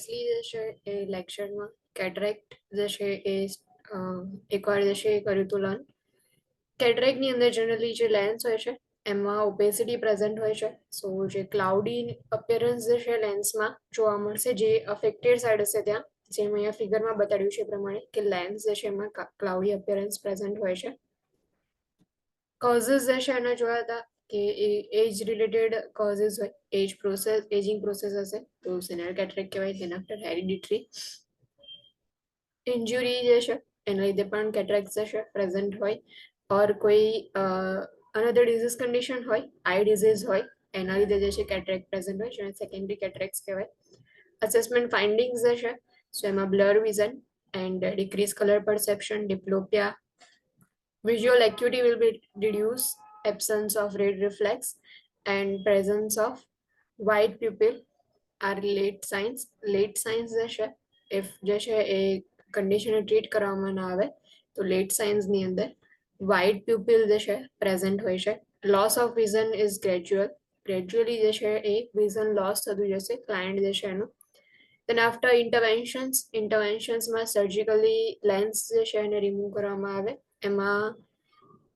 Previously જે છે એ લેક્ચરમાં કેટરેક્ટ જે છે એ એકવાર જે છે એ કર્યું હતું લર્ન. કેટરેક્ટની અંદર જનરલી જે લેન્સ હોય છે એમાં ઓપેસિટી પ્રેઝન્ટ હોય છે. સો જે ક્લાઉડી અપિયરન્સ જે છે લેન્સમાં જોવા મળશે, જે અફેક્ટેડ સાઈડ હશે ત્યાં, જેમ અહીંયા ફિગરમાં બતાડ્યું છે એ પ્રમાણે કે લેન્સ જે છે એમાં ક્લાઉડી અપિયરન્સ પ્રેઝન્ટ હોય છે. કોઝિસ જે છે એને જોયા હતા કે એજ રિલેટેડ કોઝિસ હોય, એજિંગ પ્રોસેસ હશે તો સેનિયર કેટરેક્ટ કહેવાય. તેના આફ્ટર હેરિડિટરી ઇન્જુરી જે છે એના લીધે પણ કેટરેક્ટ જે છે પ્રેઝન્ટ હોય, ઓર કોઈ અનધર ડિઝીઝ કન્ડિશન હોય, આઈ ડિઝીઝ હોય, એના લીધે જે છે કેટરેક્ટ પ્રેઝન્ટ હોય, જેને સેકન્ડરી કેટરેક્ટ કહેવાય. અસેસમેન્ટ ફાઇન્ડિંગ્સ જે છે, સો એમાં blur vision and decrease colour perception, diplopia, visual acuity will be reduced, absence of red reflex and presence of white pupil are late signs. Late signs જે છે if જે છે એ કન્ડિશનને treat કરવામાં ના આવે તો લેટ સાઇન્સની અંદર વ્હાઇટ પ્યુપિલ જે છે પ્રેઝન્ટ હોય છે. Loss of vision is gradually જે છે એ વિઝન લોસ થતું જશે ક્લાયન્ટ જે છે એનું. then after ઇન્ટરવેન્શન્સમાં સર્જિકલી લેન્સ જે છે એને રિમૂવ કરવામાં આવે. એમાં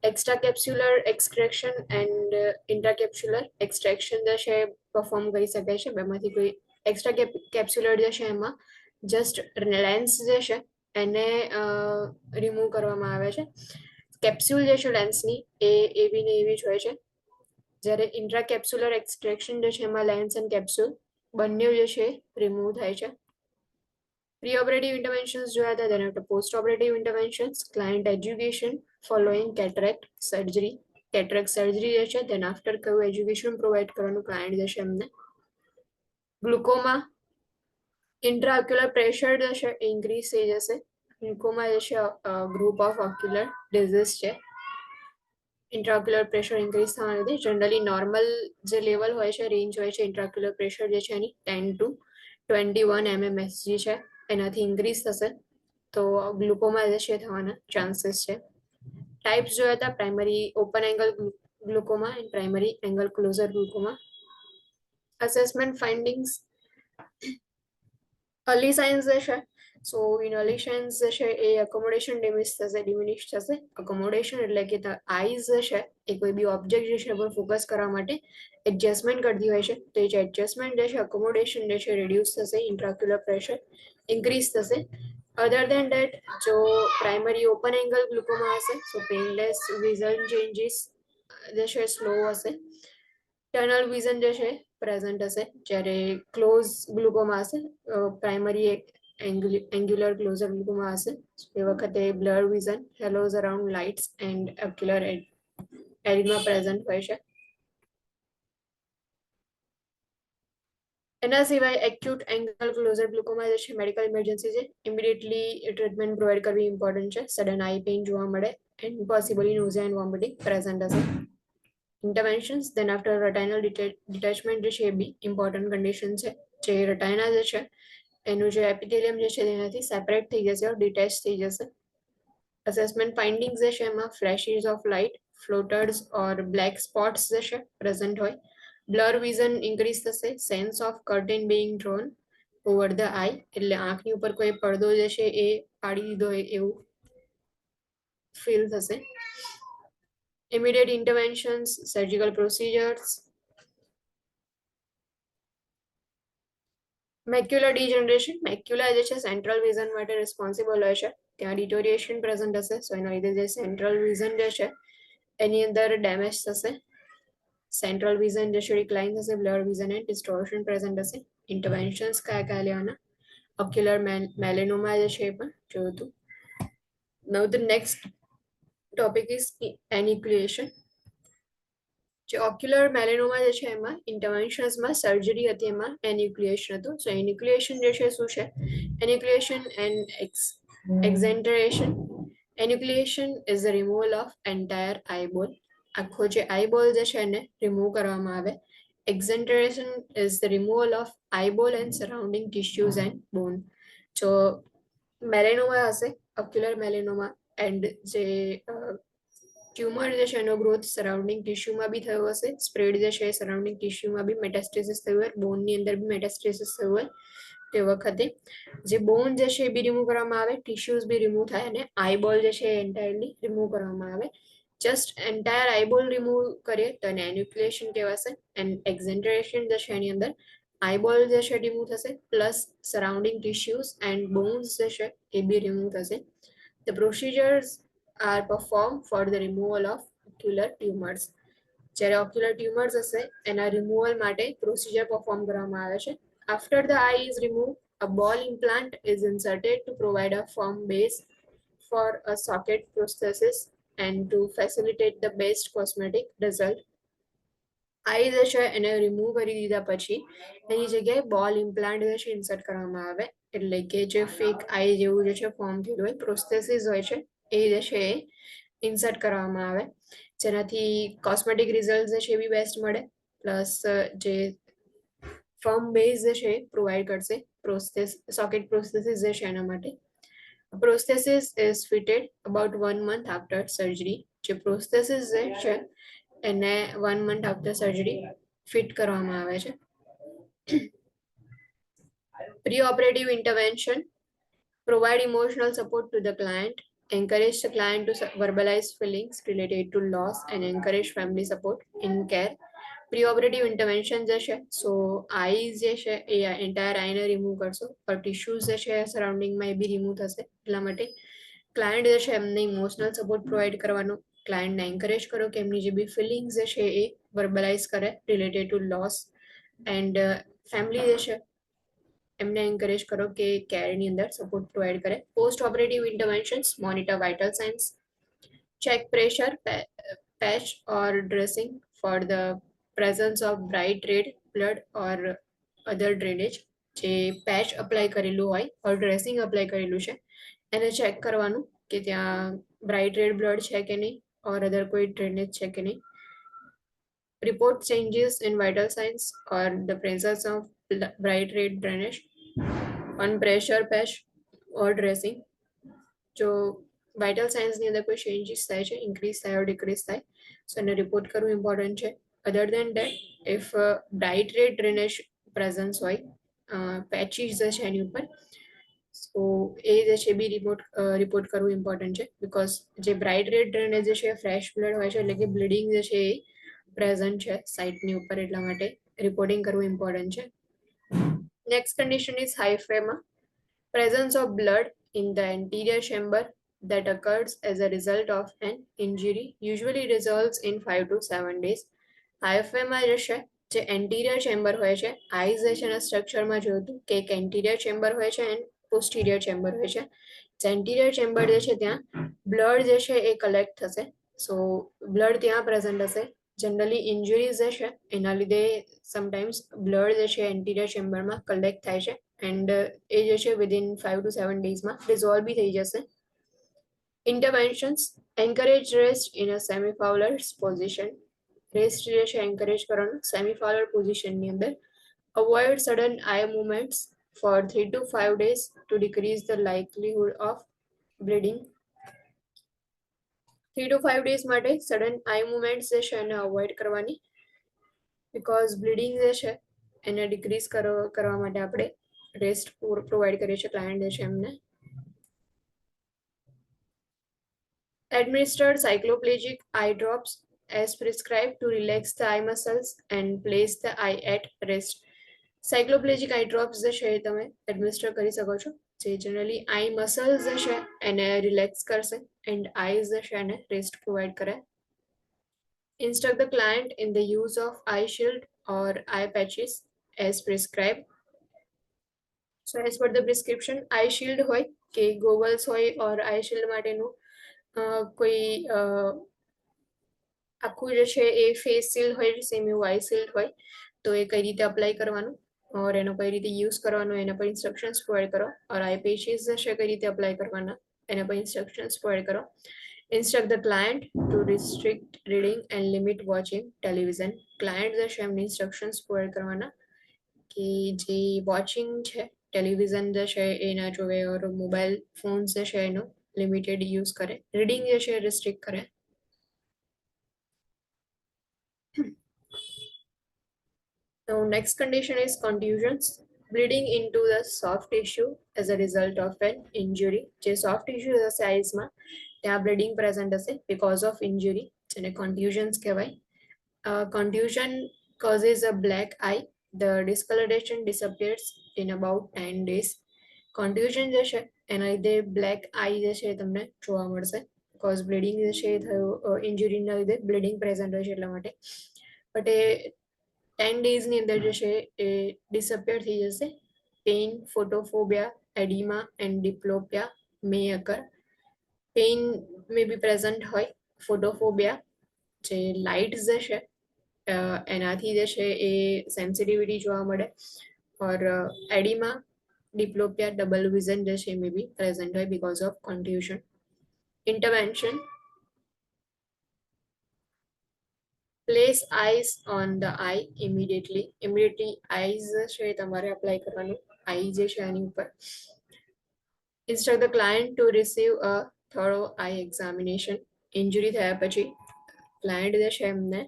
extra capsular extraction and intracapsular extraction જે છે પરફોર્મ કરી શકાય છે. બેમાંથી કોઈ એક્સ્ટ્રા કેપ્સ્યુલર જે છે એમાં જસ્ટ લેન્સ જે છે એને રિમૂવ કરવામાં આવે છે. કેપ્સ્યુલ જે છે લેન્સની એ એવી ને એવી જ હોય છે, જ્યારે ઇન્ટ્રાકેપ્સ્યુલર એક્સટ્રેક્શન જે છે એમાં લેન્સ એન્ડ કેપ્સ્યુલ બંને જે છે રિમૂવ થાય છે. પ્રી-ઓપરેટિવ ઇન્ટરવેન્શન્સ જોયા હતા, તેના after post operative interventions, client education following cataract surgery. Cataract surgery જે છે તેના આફ્ટર કયું એજ્યુકેશન પ્રોવાઈડ કરવાનું ક્લાયન્ટ જે છે એમને. ગ્લુકોમા, ઇન્ટ્રાઓક્યુલર પ્રેશર જે છે એ ઇન્ક્રીઝ થઈ જશે. ગ્લુકોમા જે છે ગ્રુપ ઓફ ઓક્યુલર ડિઝીઝ છે. ઇન્ટ્રાઓક્યુલર પ્રેશર ઇન્ક્રીઝ થવાના લીધે જનરલી નોર્મલ જે લેવલ હોય છે, રેન્જ હોય છે ઇન્ટ્રાઓક્યુલર પ્રેશર જે છે એની 10 to 21 mmHg છે, એનાથી ઇન્ક્રીઝ થશે તો ગ્લુકોમા જે છે થવાના ચાન્સીસ છે. ટાઈપ્સ જોયા હતા, primary open angle glaucoma and primary angle closure glaucoma. Assessment findings, early signs જે છે, સો ઇન અર્લી સાઇન્સ જે છે એ અકોમોડેશન ડિમિનિશ થશે. અકોમોડેશન એટલે કે આઈઝ જે છે એ કોઈ બી ઓબ્જેક્ટ જે છે પર ફોકસ કરવા માટે એડજસ્ટમેન્ટ કરતી હોય છે, તો એ જે એડજસ્ટમેન્ટ જે છે અકોમોડેશન જે છે રિડ્યુસ થશે, ઇન્ટ્રાક્યુલર પ્રેશર ઇન્ક્રીઝ થશે. અધર દેન ડેટ જો પ્રાઇમરી ઓપન એંગલ ગ્લુકોમા હશે, સો પેનલેસ વિઝન ચેન્જીસ જે છે સ્લો હશે, ટનલ વિઝન જે છે પ્રેઝન્ટ હશે. જ્યારે ક્લોઝ ગ્લુકોમા હશે, પ્રાઇમરી એંગ્યુલર ક્લોઝર ગ્લુકોમા હશે, એ વખતે blur vision, halos around lights and ocular એરિમાં પ્રેઝન્ટ હોય છે. એના સિવાય એક્યુટ એંગલ ક્લોઝર ગ્લુકોમા જે છે મેડિકલ ઇમરજન્સી છે, ઇમિડિયેટલી ટ્રીટમેન્ટ પ્રોવાઈડ કરવી ઇમ્પોર્ટન્ટ છે. સડન આઈ પેઇન જોવા મળે and possibly nausea and vomiting present હશે. ઇન્ટરવેન્શન્સ, દેન આફ્ટર રેટાઇનલ ડિટેચમેન્ટ જે છે એ બી ઇમ્પોર્ટન્ટ કન્ડિશન છે. જે રેટાઇના જે છે એનું જે એપિથેલિયમ જે છે તેનાથી સેપરેટ થઈ જશે ઓર ડિટેચ થઈ જશે. અસેસમેન્ટ ફાઇન્ડિંગ્સ જે છે એમાં flashes of light, floaters or black spots જે છે પ્રેઝન્ટ હોય. બ્લર વિઝન ઇન્ક્રીઝ થશે, sense of curtain being drawn over the eye, એટલે આંખની ઉપર કોઈ પડદો જે છે એ પાડી દીધો હોય એવું ફીલ થશે. Immediate interventions, surgical procedures. Macular degeneration, macula જે છે સેન્ટ્રલ વિઝન માટે રિસ્પોન્સિબલ હોય છે, ત્યાં ડિટોરિએશન પ્રેઝન્ટ હશે, સો એના લીધે જે સેન્ટ્રલ વિઝન જે છે એની અંદર ડેમેજ થશે. સેન્ટ્રલ વિઝન જે છે ડિક્લાઇન થશે, blur vision and distortion present હશે. ઇન્ટરવેન્શન્સ કયા લેવાના, ઓક્યુલર મેલેનોમા જે છે એ પણ જોયું હતું. Now the next topic is enucleation. જે ઓક્યુલર મેલેનોમા જે છે એમાં ઇન્ટરવેન્શન્સમાં સર્જરી હતી, એમાં એન્યુક્લિએશન હતું. સો એન્યુક્લિએશન જે છે શું છે, enucleation and exenteration. Enucleation is the removal of entire eyeball, આખો જે આઈબોલ જે છે એને રિમૂવ કરવામાં આવે. Exenteration is the removal of eyeball and surrounding tissues and bone. જો મેલેનોમા હશે, ઓક્યુલર મેલેનોમા, એન્ડ જે ટ્યુમર જે છે એનો ગ્રોથ સરાઉન્ડિંગ ટિશ્યુમાં બી થયો હશે, સ્પ્રેડ જે છે સરાઉન્ડિંગ ટિશ્યુમાં બી મેટાસ્ટેસિસ થયું હોય, બોનની અંદર બી મેટાસ્ટેસિસ થયું હોય, તે વખતે જે બોન જે છે એ બી રિમૂવ કરવામાં આવે, ટિશ્યુઝ બી રિમૂવ થાય અને આઈબોલ જે છે એ એન્ટાયરલી રિમૂવ કરવામાં આવે. જસ્ટ એન્ટાયર આઈબોલ રિમૂવ કરીએ તો એને એન્યુક્લિએશન કહેવાશે. એન્ડ એક્ઝેન્ટરેશન જે છે એની અંદર આઈબોલ જે છે રિમૂવ થશે, plus surrounding tissues and bones જે છે એ બી રિમૂવ થશે. The procedures are performed for the removal of ocular tumors. જ્યારે ઓક્યુલર ટ્યુમર્સ હશે એના રિમૂવલ માટે પ્રોસિજર પરફોર્મ કરવામાં આવે છે. After the eye is removed, a ball implant is inserted to provide a firm base for a socket prosthesis and to facilitate the best cosmetic result. આઈ જે છે એને રિમૂવ કરી દીધા પછી એની જગ્યાએ બોલ ઇમ્પ્લાન્ટ જે છે ઇન્સર્ટ કરવામાં આવે, એટલે કે જે ફેક આઈ જેવું જે છે ફોર્મ થયેલું હોય, પ્રોસ્થેસિસ હોય છે, એ જે છે એ ઇન્સર્ટ કરવામાં આવે, જેનાથી કોસ્મેટિક રિઝલ્ટ જે છે એ બી બેસ્ટ મળે, પ્લસ જે ફર્મ બેઝ જે છે પ્રોવાઈડ કરશે સોકેટ પ્રોસ્થેસિસ જે છે એના માટે. Prosthesis is fitted about 1 month after surgery. જે પ્રોસ્થેસિસ જે છે એને 1 month after સર્જરી ફિટ કરવામાં આવે છે. Pre-operative intervention provide emotional support to the client, encourage the client to verbalize feelings related to loss and encourage family support in care. Pre intervention જે છે, સો eyes જે છે એ એન્ટાયર આઈને remove કરશો, પણ ટિશ્યુઝ જે છે સરાઉન્ડિંગમાં એ બી રિમૂવ થશે. એટલા માટે ક્લાયન્ટ જે છે એમને ઇમોશનલ સપોર્ટ પ્રોવાઈડ કરવાનો, ક્લાયન્ટને એન્કરેજ કરો કે એમની જે બી ફિલિંગ્સ જે છે એ વર્બલાઇઝ કરે related to loss, and family જે છે એમને એન્કરેજ કરો કે કેરની અંદર સપોર્ટ પ્રોવાઈડ કરે. Post operative interventions monitor vital signs, check pressure, patch or dressing for the presence of bright red blood or other drainage. જે પેચ અપ્લાય કરેલું હોય ઓર ડ્રેસિંગ અપ્લાય કરેલું છે એને ચેક કરવાનું કે ત્યાં બ્રાઇટ રેડ બ્લડ છે કે નહીં ઓર અધર કોઈ ડ્રેનેજ છે કે નહીં. Report changes in vital signs or the presence of bright red drainage on pressure patch or dressing. જો વાઇટલ સાઇન્સની અંદર કોઈ ચેન્જીસ થાય છે, ઇન્ક્રીઝ થાય ઓર ડિક્રીઝ થાય, સો એને રિપોર્ટ કરવું ઇમ્પોર્ટન્ટ છે. Other than that if bright red drainage presence હોય, પેચીસ જે છે એની ઉપર, સો એ જે છે બી રિપોર્ટ કરવું ઇમ્પોર્ટન્ટ છે, બિકોઝ જે બ્રાઇટ રેડ ડ્રેનેજ જે છે ફ્રેશ બ્લડ હોય છે, એટલે કે બ્લીડિંગ જે છે એ પ્રેઝન્ટ છે સાઇટની ઉપર, એટલા માટે રિપોર્ટિંગ કરવું ઇમ્પોર્ટન્ટ છે. Next condition is hyphema. Presence of blood in the anterior chamber that occurs as a result of an injury usually results in 5 to 7 days. હાઇફેમાં જે છે, જે એન્ટિરિયર ચેમ્બર હોય છે, આઈઝ જે છે એના સ્ટ્રક્ચરમાં જોયું હતું કે એક એન્ટિરિયર ચેમ્બર હોય છે એન્ડ પોસ્ટિરિયર ચેમ્બર હોય છે. જે એન્ટિરિયર ચેમ્બર જે છે ત્યાં બ્લડ જે છે એ કલેક્ટ થશે, સો બ્લડ ત્યાં પ્રેઝન્ટ હશે. જનરલી ઇન્જરીઝ જે છે એના લીધે સમટાઈમ્સ બ્લડ જે છે એન્ટિરિયર ચેમ્બરમાં કલેક્ટ થાય છે, એન્ડ એ જે છે વિધિન 5 to 7 ડેઝમાં રિઝોલ્વ બી થઈ જશે. Interventions encourage rest in a semi Fowler position. Rest જે છે એન્કરેજ કરવાનું સેમિફાઉલર પોઝિશનની અંદર. Avoid sudden eye movements for 3 to 5 days to decrease the likelihood of bleeding. 3 to 5 days માટે સડન આઈ મુવમેન્ટ્સ જે છે એને અવોઇડ કરવાની, બિકોઝ બ્લીડિંગ જે છે એને ડિક્રીઝ કરવા માટે આપણે રેસ્ટ પ્રોવાઈડ કરીએ છીએ ક્લાયન્ટ જે છે એમને. Administered cycloplegic eye drops as prescribed to relax the eye muscles and place the eye at rest. Cycloplegic eye drops જે છે એ તમે એડમિનિસ્ટર કરી શકો છો, જે જનરલી આઈ મસલ્સ જે છે એને રિલેક્સ કરશે એન્ડ આઈઝ જે છે એને રેસ્ટ પ્રોવાઈડ કરે. Instruct the client in the use of eye shield or eye patches as prescribed. So as per the prescription, eye shield હોય કે ગોગલ્સ હોય ઓર આઈ શિલ્ડ માટેનું કોઈ આખું જે છે એ ફેસ શિલ્ડ હોય, સેમ એવું આઈ શિલ્ડ હોય, તો એ કઈ રીતે અપ્લાય કરવાનું ઓર એનો કઈ રીતે યુઝ કરવાનો એના પર ઇન્સ્ટ્રક્શન્સ પ્રોવાઈડ કરો. ઓર આઈ પેચીસ જે છે કઈ રીતે અપ્લાય કરવાના એના પર ઇન્સ્ટ્રક્શન્સ પ્રોવાઈડ કરો. Instruct the client to restrict reading and limit watching television. Client જે છે એમને ઇન્સ્ટ્રક્શન્સ પ્રોવાઈડ કરવાના કે જે વોચિંગ છે ટેલિવિઝન જે છે એ ના જોવે ઓર મોબાઈલ ફોન્સ જે છે એનો લિમિટેડ યુઝ કરે, રીડિંગ જે છે રિસ્ટ્રિક્ટ કરે. Now next condition is contusions. Bleeding into the soft tissue as a result of an injury. જે સોફ્ટ ટિશ્યુ હશે આઈસમાં ત્યાં બ્લીડિંગ પ્રેઝન્ટ હશે બીકોઝ ઓફ ઇન્જુરી, જેને કોન્ટ્યુઝન્સ કહેવાય. Contusion causes a black eye. The discoloration disappears in about 10 days. Contusion જે છે એના લીધે બ્લેક આઈ જે છે એ તમને જોવા મળશે બીકોઝ બ્લીડિંગ જે છે એ થયું ઇન્જુરીના લીધે બ્લીડિંગ પ્રેઝન્ટ હોય છે એટલા માટે. બટ એ 10 ડેઝની અંદર જે છે એ ડિસઅપિયર થઈ જશે. Pain, photophobia, oedema and diplopia may occur. Pain may be present હોય. ફોટોફોબિયા જે લાઇટ જે છે એનાથી જે છે એ સેન્સિટિવિટી જોવા મળે. ઓર એડિમા, ડિપ્લોપિયા, ડબલ વિઝન જે છે મે બી પ્રેઝન્ટ હોય because of કોન્ટ્યુશન. Intervention: place ice on the I immediately eyes છે તમારે અપ્લાય કરવાનું આઈ જે છે એની ઉપર. Instruct the client two receive a થોરો I examination. ઇન્જુરી થયા પછી ક્લાયન્ટ જે છે એમને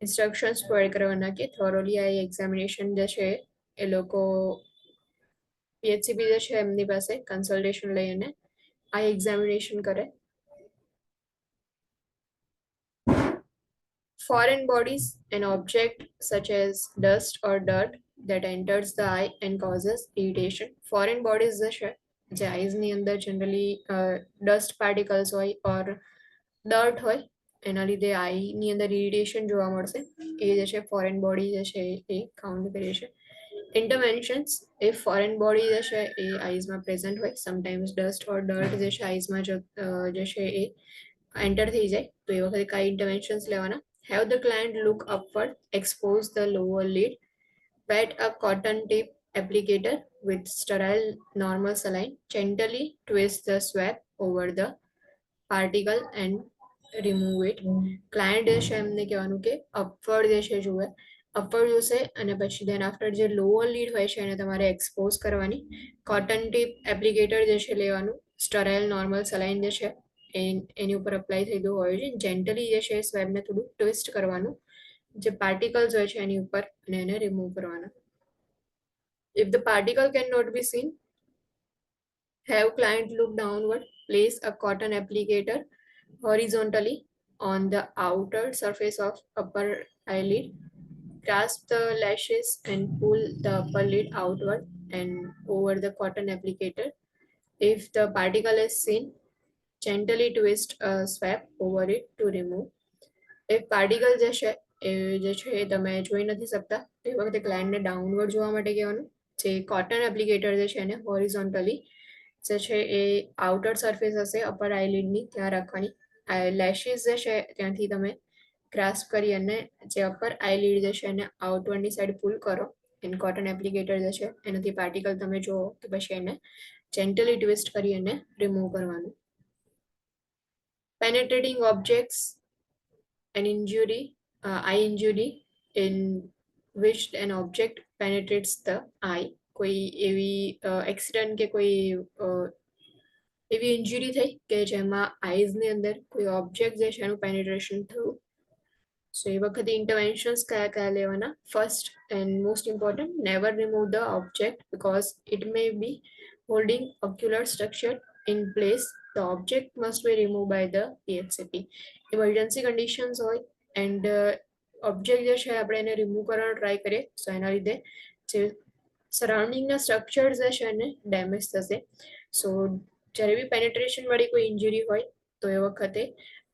ઇન્સ્ટ્રક્શન્સ પ્રોવાઈડ કરવાના કે થોરોલી આઈ એક્ઝામિનેશન જે છે એ લોકો પીએચસીપી જે છે એમની પાસે કન્સલ્ટેશન લઈને આઈ એક્ઝામિનેશન કરે. Foreign bodies, an object such as dust or dirt that enters the eye and causes irritation. Foreign bodies જે છે જે આઈઝની અંદર જનરલી ડસ્ટ પાર્ટિકલ્સ હોય ઓર ડર્ટ હોય એના લીધે આઈની અંદર ઇરિટેશન જોવા મળશે. એ જે છે ફોરેન બોડી જે છે એ કાઉન્ટ કરીએ છે. ઇન્ટરવેન્શન્સ: એ ફોરેન બોડી જે છે એ આઈઝમાં પ્રેઝન્ટ હોય, સમટાઈમ્સ ડસ્ટ ઓર ડર્ટ જે છે આઈઝમાં જે છે એ એન્ટર થઈ જાય તો એ વખતે કઈ ઇન્ટરવેન્શન્સ લેવાના. Have the client look upward, expose the lower lid, wet a cotton tip applicator with sterile normal saline, gently twist the swab over the particle and remove it. Client જે છે એમને કહેવાનું કે અપવર્ડ જે છે જુએ, અપવર્ડ જોશે અને પછી દેન આફ્ટર જે લોઅર લીડ હોય છે એને તમારે એક્સપોઝ કરવાની. કોટન ટીપ એપ્લિકેટર જે છે લેવાનું, સ્ટરાઇલ નોર્મલ સલાઇન જે છે એની ઉપર અપ્લાય થયેલું હોય છે. જેન્ટલી જે છે સ્વેબને થોડું ટ્વિસ્ટ કરવાનું જે પાર્ટિકલ્સ હોય છે એની ઉપર અને એને રિમૂવ કરવાના. If the particle cannot be seen, have client look downward, place a cotton applicator horizontally on the outer surface of upper eyelid, grasp the lashes and pull the upper lid outward and over the cotton applicator. If the particle is seen, gently twist a swab over it to remove. એક particle જે છે એ તમે જોઈ નથી શકતા એ વખતે ક્લાયન્ટને downward જોવા માટે કહેવાનું. જે કોટન એપ્લિકેટર જે છે એને હોરિઝોન્ટલી જે છે એ આઉટર સરફેસ હશે અપર આઈલિડની ત્યાં રાખવાની. લેશિસ જે છે ત્યાંથી તમે ગ્રાસ્પ કરી અને જે અપર આઈલિડ જે છે એને આઉટવર્ડની સાઈડ પુલ કરો એન્ડ કોટન એપ્લિકેટર જે છે એનાથી પાર્ટિકલ તમે જુઓ તો પછી એને જેન્ટલી ટ્વિસ્ટ કરી અને રિમૂવ કરવાનું. પેનેટ્રેટિંગ objects, an injury, eye injury in which an object penetrates the eye. કોઈ એવી એક્સિડન્ટ કે કોઈ એવી ઇન્જુરી થઈ કે જેમાં આઈઝની અંદર કોઈ ઓબ્જેક્ટ જે છે એનું પેનિટ્રેશન થયું. સો એ વખતે ઇન્ટરવેન્શન્સ કયા કયા લેવાના? First and most important, never remove the object because it may be holding ocular structure in place. The object must be removed by the PHCP. Emergency conditions હોય એન્ડ ઓબ્જેક્ટ જે છે આપણે એને રિમૂવ કરવાનો ટ્રાય કરીએ સો એના લીધે જે સરાઉન્ડિંગના સ્ટ્રક્ચર્સ જે છે એને ડેમેજ થશે. સો જ્યારે બી પેનેટ્રેશન વાળી કોઈ ઇન્જરી હોય તો એ વખતે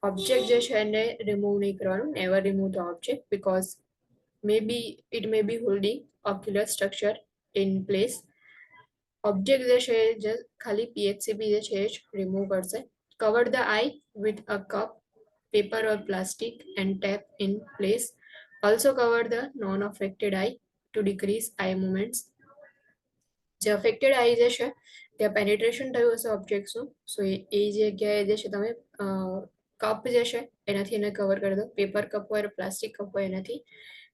ઓબ્જેક્ટ જે છે એને રિમૂવ નહીં કરવાનું. Never remove the object because it may be holding ocular structure in place. Object જે છે જે ખાલી પીએચસીપી જે છે જ રિમૂવ કરશે. Cover the I with a cup, paper or plastic and tap in place. Also cover the non-affected eye to decrease eye movements. જે affected આઈ જે છે ત્યાં પેનિટ્રેશન થયું હશે ઓબ્જેક્ટ્સનું સો એ જગ્યાએ જે છે તમે કપ જે છે એનાથી એને કવર કરી દો. પેપર કપ હોય પ્લાસ્ટિક કપ હોય એનાથી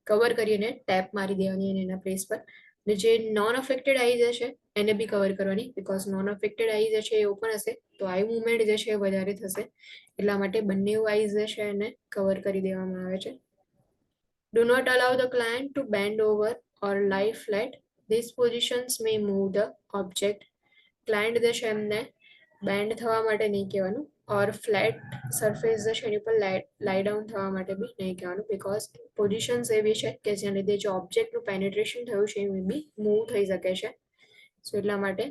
કવર કરીને ટેપ મારી દેવાની અને એના પ્લેસ પર. અને જે નોન અફેક્ટેડ આઈ જે છે એને બી કવર કરવાની બીકોઝ નોન અફેક્ટેડ આઈ જે છે એ ઓપન હશે તો આઈ મુવમેન્ટ જે છે એ વધારે થશે એટલા માટે બંને આઈઝ જે છે એને કવર કરી દેવામાં આવે છે. Do not allow the client to bend over or lie flat These positions may move the object. Client જે છે એમને બેન્ડ થવા માટે નહીં કહેવાનું, ઓર ફ્લેટ સરફેસ જે છે એની ઉપર લાઈ ડાઉન થવા માટે બી નહીં કહેવાનું, બિકોઝ પોઝિશન્સ એવી છે કે જેના લીધે જે ઓબ્જેક્ટનું પેનિટ્રેશન થયું છે એ બી મૂવ થઈ શકે છે. સો એટલા માટે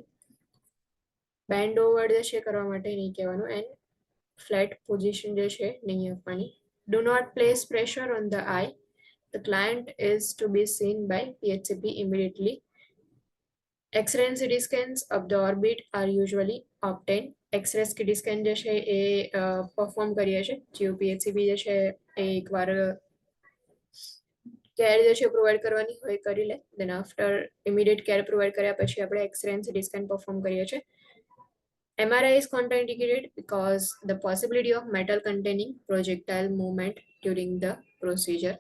બેન્ડ ઓવર જે છે કરવા માટે નહીં કહેવાનું, એન્ડ ફ્લેટ પોઝિશન જે છે નહીં આપવાની. Do not place pressure on the eye. The client is to be seen by PHCP immediately. X-ray and CT scans of the orbit are usually obtained. X-ray CT scan જે છે એ perform કરીએ છીએ, જેવું PHCP જે છે એ એકવાર care જે છે પ્રોવાઈડ કરવાની હોય કરી લે, then after immediate care provide કર્યા પછી આપણે x-ray and CT scan perform કરીએ છીએ. MRI is contraindicated because the possibility of metal containing projectile movement during the procedure.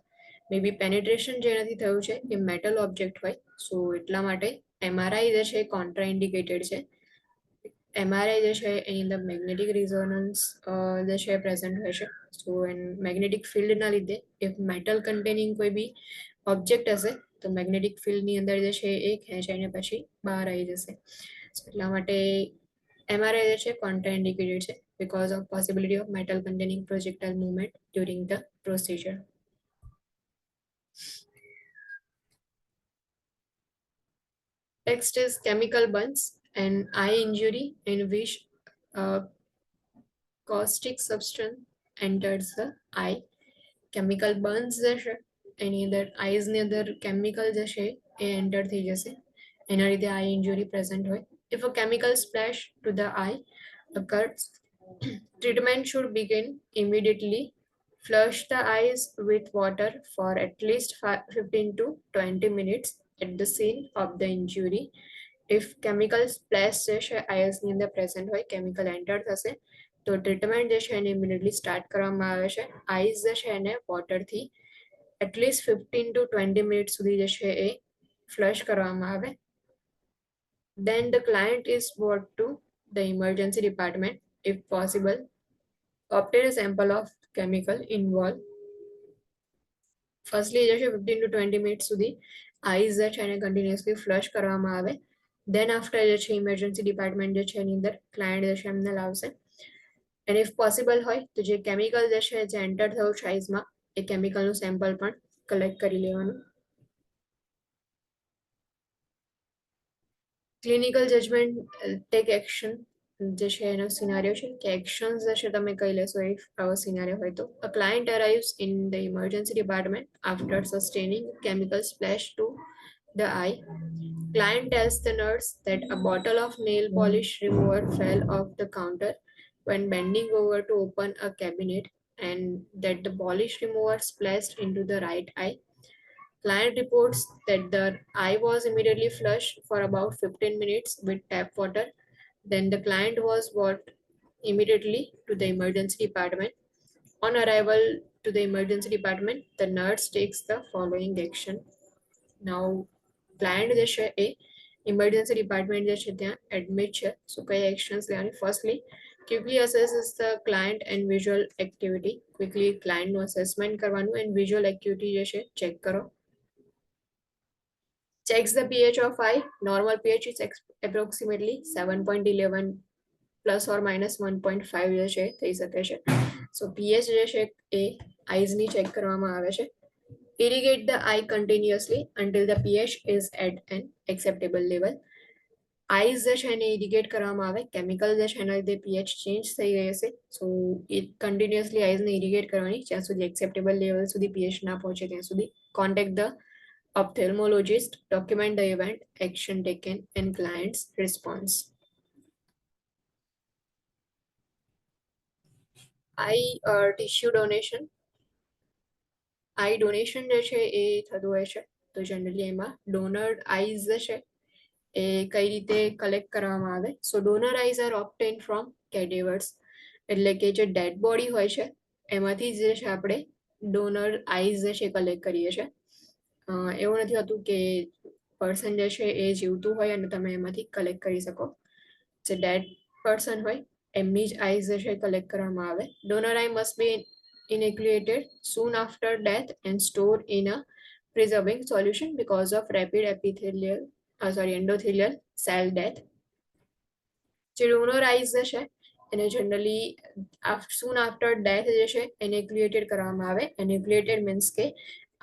Maybe penetration જેનાથી થયું છે એ મેટલ ઓબ્જેક્ટ હોય, સો એટલા માટે MRI જે છે કોન્ટ્રા ઇન્ડિકેટેડ છે. MRI જે છે એની અંદર મેગ્નેટિક રિઝોનન્સ જે છે પ્રેઝન્ટ હોય છે. સો મેગ્નેટિક ફિલ્ડના લીધે ઇફ મેટલ કન્ટેનિંગ કોઈ બી ઓબ્જેક્ટ હશે તો મેગ્નેટિક ફિલ્ડની અંદર જે છે એ ખેંચાઈને પછી બહાર આવી જશે. એટલા માટે MRI જે છે કોન્ટ્રા ઇન્ડિકેટેડ છે because of possibility of metal containing projectile movement during the procedure. Next is chemical burns, an eye injury in which caustic substance enters the eye. Chemical burns જે છે એની અંદર આઈઝની અંદર કેમિકલ જે છે એ enter થઈ જશે, એના લીધે આઈ ઇન્જુરી પ્રેઝન્ટ હોય. If a chemical splash to the eye occurs, treatment should begin immediately. Flush the eyes with water for at least 15 to 20 minutes at the scene of the injury. If chemical splash જે છે આઈઝની અંદર present હોય, chemical enter થશે તો treatment જે છે એને immediately start કરવામાં આવે છે. આઈઝ જે છે એને વોટરથી એટલીસ્ટ 15 to 20 મિનિટ સુધી જે છે એ ફ્લશ કરવામાં આવે. Then the client is brought to the emergency department if possible. Obtain a sample of chemical involved. Firstly જે છે 15 to 20 મિનિટ સુધી આઈઝ જે છે એને કન્ટિન્યુઅસલી ફ્લશ કરવામાં આવે. દેન આફ્ટર જે છે ઇમરજન્સી ડિપાર્ટમેન્ટ જે છે એની અંદર ક્લાયન્ટ જે છે એમને લાવશે. એન્ડ ઇફ પોસિબલ હોય તો જે કેમિકલ જે છે જે એન્ટર થયું છે આઈઝમાં એ કેમિકલનું સેમ્પલ પણ કલેક્ટ કરી લેવાનું. ક્લિનિકલ જજમેન્ટ ટેક એક્શન જે છે એનો સિનારીઓ છે કે એક્શન્સ જે છે તમે કહી લેશો ઇફ આવો સિનારીઓ હોય તો. A client arrives in the emergency department after sustaining chemical splash to the eye. Client tells the nurse that a bottle of nail polish remover fell off the counter when bending over to open a cabinet and that the polish remover splashed into the right eye. Client reports that the eye was immediately flushed for about 15 minutes with tap water. Then the client was brought immediately to the emergency department. On arrival to the emergency department, the nurse takes the following action. Now, client જે છે એ emergency department જે છે ત્યાં admit છે, સો કઈ actions લેવાની. Firstly quickly assesses the client and visual activity. Quickly ક્લાયન્ટનું assessment કરવાનું એન્ડ વિઝ્યુઅલ એક્ટિવિટી જે છે ચેક કરો. Checks the pH of eye. Normal pH is approximately 7.11 plus or minus 1.5 જે છે થઈ શકે છે. સો pH જે છે એ આઈઝની ચેક કરવામાં આવે છે. Irrigate the eye continuously until the pH is at an acceptable level. Eyes જે છે એને ઇરિગેટ કરવામાં આવે. કેમિકલ જે છે એના લીધે pH ચેન્જ થઈ ગઈ હશે, સો એ કન્ટિન્યુઅસલી આઈઝને ઇરિગેટ કરવાની જ્યાં સુધી એક્સેપ્ટેબલ લેવલ સુધી pH ના પહોંચે ત્યાં સુધી. Contact the ophthalmologist, document the event, action taken, and client's response. Eye tissue donation. I donation જે છે એ થતું હોય છે, તો જનરલી એમાં ડોનર આઈઝ જે છે એ કઈ રીતે કલેક્ટ કરવામાં આવે. સો ડોનર આઈઝ આર ઓબ્ટેન ફ્રોમ કેડેવર્સ, એટલે કે જે ડેડ બોડી હોય છે એમાંથી જે છે આપણે ડોનર આઈઝ જે છે કલેક્ટ કરીએ છીએ. એવું નથી હોતું કે પર્સન જે છે એ જીવતું હોય અને તમે એમાંથી કલેક્ટ કરી શકો. જે ડેડ પર્સન હોય એમની જ આઈઝ જે છે કલેક્ટ કરવામાં આવે. Donor I must be inoculated soon after death and stored in a preserving solution because of rapid epithelial endothelial cell death. જે ડોનર આઈઝ છે એને જનરલી સૂન આફ્ટર ડેથ જે છે એને ક્રિએટેડ કરવામાં આવે. એન્યુક્લિએટેડ મીન્સ કે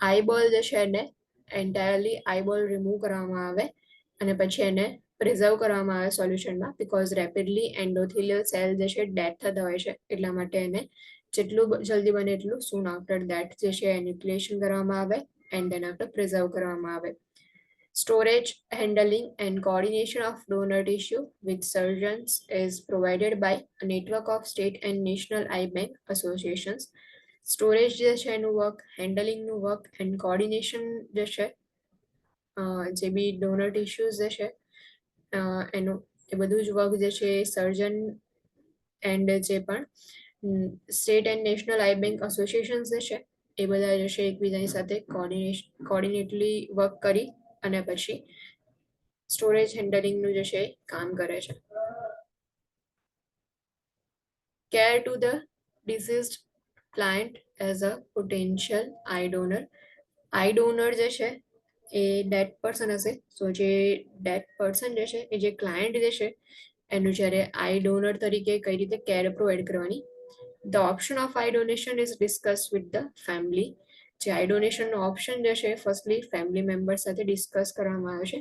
આઈબોલ જે છે એને એન્ટાયરલી આઈબોલ રિમૂવ કરવામાં આવે અને પછી એને પ્રિઝર્વ કરવામાં આવે સોલ્યુશનમાં, બિકોઝ રેપિડલી એન્ડોથેલિયલ સેલ જે છે ડેથ થતા હોય છે, એટલા માટે એને જેટલું જલ્દી બને એટલું સૂન આફ્ટર ડેથ જે છે એન્યુક્લિએશન કરવામાં આવે એન્ડ ધેન આફ્ટર પ્રિઝર્વ કરવામાં આવે. Storage, handling, and coordination of donor tissue with surgeons is provided by a network of state and national eye bank associations. Storage જે છે એનું વર્ક, હેન્ડલિંગનું વર્ક એન્ડ કોર્ડિનેશન જે છે, જે બી ડોનર ટિશ્યુઝ જે છે એનું એ બધું જ વર્ક જે છે સર્જન એન્ડ જે પણ state and national I bank associations જે છે એ બધા જે છે એકબીજાની સાથે કોર્ડિનેટલી વર્ક કરી અને પછી સ્ટોરેજ હેન્ડલિંગનું જે છે કામ કરે છે. Care to the deceased client as a potential eye donor. Eye donor જે છે એ ડેડ પર્સન હશે. સો જે ડેડ પર્સન જે છે એ જે ક્લાયન્ટ જે છે એનું જ્યારે આઈ ડોનર તરીકે કઈ રીતે કેર પ્રોવાઈડ કરવાની. The option of I donation is discuss with the family. જે આઈ ડોનેશનનો ઓપ્શન જે છે ફર્સ્ટલી ફેમિલી મેમ્બર સાથે ડિસ્કસ કરવામાં આવે છે.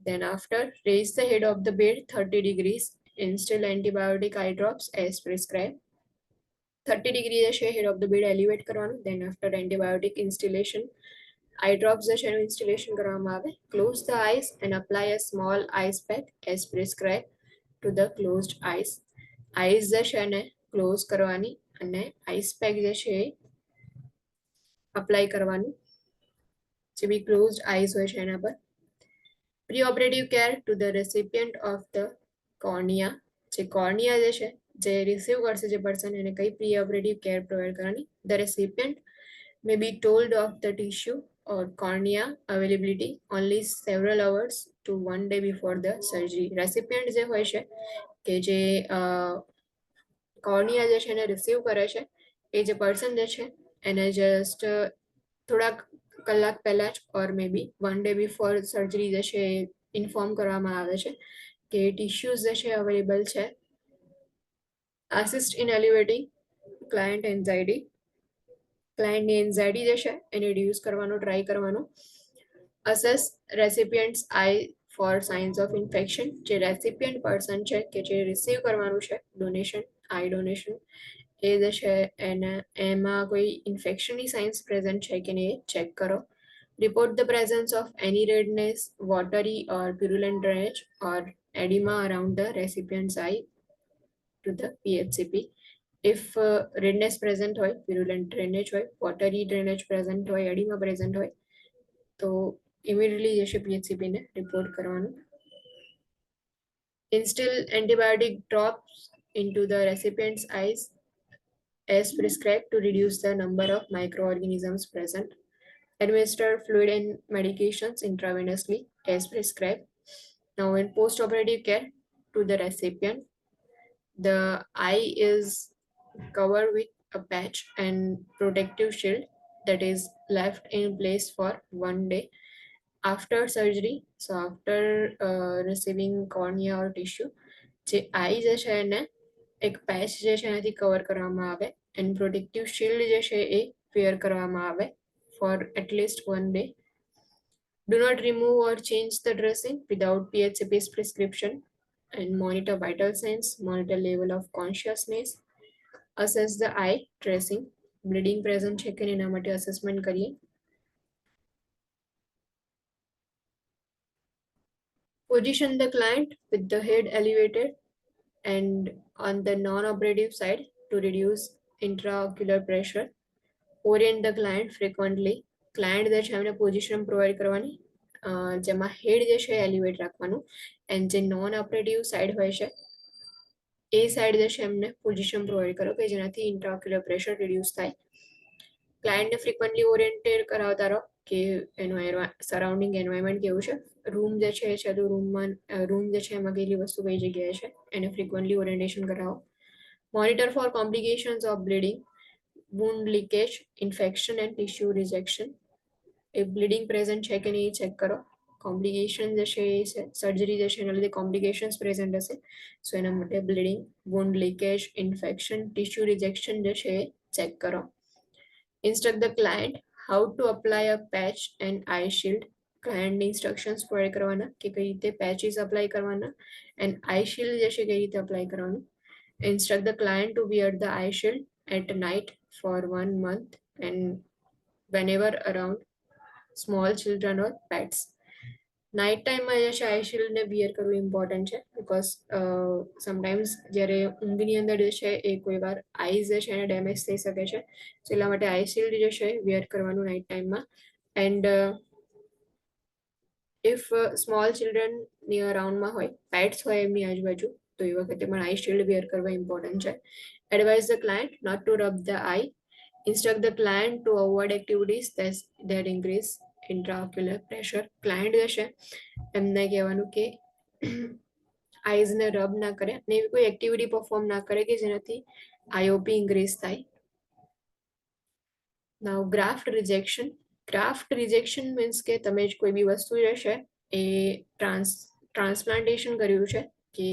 Then after, raise the head of the bed 30 degrees, instill antibiotic eye drops as prescribed. 30 degree જે છે head of the bed elevate કરવાનું. Then after antibiotic instillation, eye drops જે છે એનું installation કરવામાં આવે. Close the eyes and apply a small ice pack as prescribed to the closed eyes. Eyes જે છે એને close કરવાની અને ice pack જે છે એ apply કરવાનું. જે બી closed eyes હોય છે એના પર. Preoperative care to the recipient of the cornea. જે cornea જે છે જે રિસીવ કરશે જે પર્સન એને કઈ પ્રીઓપરેટિવ કેર પ્રોવાઈડ કરવાની. The recipient may be told of the tissue or cornea availability only several hours to 1 day before the surgery. Recipient જે હોય છે કે જે કોર્નિયા જે છે એને રિસીવ કરે છે એ જે પર્સન જે છે એને જસ્ટ થોડાક કલાક પહેલા જ ઓર મે બી 1 day બિફોર સર્જરી જે છે ઇન્ફોર્મ કરવામાં આવે છે કે ટિશ્યુઝ જે છે અવેલેબલ છે. Assist in elevating client anxiety. ક્લાયન્ટની એન્ઝાઇટી જે છે એને રિડ્યુસ કરવાનું ટ્રાય કરવાનું. Assess recipients eye for signs of infection. જે રેસિપિયન્ટ પર્સન છે કે જે રિસીવ કરવાનું છે ડોનેશન, આઈ ડોનેશન, એ જે છે એને એમાં કોઈ ઇન્ફેક્શનની સાઇન્સ પ્રેઝન્ટ છે કે નહીં ચેક કરો. Report the presence of any redness, watery or purulent drainage or edema around the recipient's eye to the PHCP. If redness present હોય, purulent drainage હોય, watery drainage present હોય, edema present હોય તો immediately જે છે PHCP ને report કરવાનું. Instill antibiotic drops into the recipient's eyes as prescribed to reduce the number of microorganisms present. Administer fluid and medications intravenously as prescribed. Now, in post-operative care to the recipient, the eye is covered with a patch and protective shield that is left in place for 1 day after surgery. So, after receiving cornea or tissue, જે આઈ જે છે એને એક patch જે છે એનાથી cover કરવામાં આવે એન્ડ પ્રોટેક્ટિવ શિલ્ડ જે છે એ વેર કરવામાં આવે for at least 1 day. Do not remove or change the dressing without PHCP's prescription and monitor vital signs, monitor level of consciousness, assess the eye dressing, bleeding present છે કે એના માટે assessment કરીએ. Position the client with the head elevated and on the non-operative side to reduce intraocular pressure. Orient the client frequently. Client જે છે એમને position provide કરવાની જેમાં હેડ જે છે એલિવેટ રાખવાનું એન્ડ જે નોન ઓપરેટિવ સાઈડ હોય છે એ સાઈડ જે છે એમને પોઝિશન પ્રોવાઈડ કરો કે જેનાથી ઇન્ટ્રાઓક્યુલર પ્રેશર રિડ્યુસ થાય. ક્લાયન્ટને ફ્રિકવન્ટલી ઓરિએન્ટેડ કરાવતા રહો કે એનું સરાઉન્ડિંગ એન્વાયરમેન્ટ કેવું છે, રૂમ જે છે તો રૂમ જે છે એમાં કઈ વસ્તુ કઈ જગ્યાએ છે એને ફ્રિકવન્ટલી ઓરિએન્ટેશન કરાવો. Monitor for complications of bleeding, wound leakage, infection and tissue rejection. If bleeding present છે કે નહીં ચેક કરો. કોમ્પ્લિકેશન જે છે એ સર્જરી જે છે એના લીધે કોમ્પ્લિકેશન્સ પ્રેઝન્ટ હશે. સો એના માટે bleeding, wound leakage, infection, tissue rejection જે છે એ ચેક કરો. Instruct the client how to apply a patch and eye shield. ક્લાયન્ટને ઇન્સ્ટ્રક્શન્સ પ્રોવાઈડ કરવાના કે કઈ રીતે પેચીસ અપ્લાય કરવાના એન્ડ આઈ શિલ્ડ જે છે કઈ રીતે અપ્લાય કરવાનું. Instruct the client to wear the eye shield at night for 1 month and whenever around small children or pets. Night ટાઈમમાં જે છે આઈ શિલ્ડને વિયર કરવું ઇમ્પોર્ટન્ટ છે બિકોઝ સમટાઈમ્સ જ્યારે ઊંઘની અંદર જે છે એ કોઈ વાર આઈઝ જે છે એને ડેમેજ થઈ શકે છે. તો એટલા માટે આઈ શિલ્ડ જે છે વિયર કરવાનું નાઇટ ટાઈમમાં. એન્ડ ઇફ સ્મોલ ચિલ્ડ્રનની અરાઉન્ડમાં હોય, પેટ્સ હોય એમની આજુબાજુ, તો એ વખતે પણ આઈ શિલ્ડ વિયર કરવા ઇમ્પોર્ટન્ટ છે. Advise the client not to rub the eye. Instruct the client to avoid activities that increase intraocular pressure. Client જે છે એમને કહેવાનું કે આઈઝને રબ ના કરે અને એવી કોઈ એક્ટિવિટી પરફોર્મ ના કરે કે જેનાથી આઈઓપી ઇન્ક્રીઝ થાય. Now graft rejection. Graft rejection means કે તમે જ કોઈ બી વસ્તુ જે છે એ ટ્રાન્સપ્લાન્ટેશન કર્યું છે કે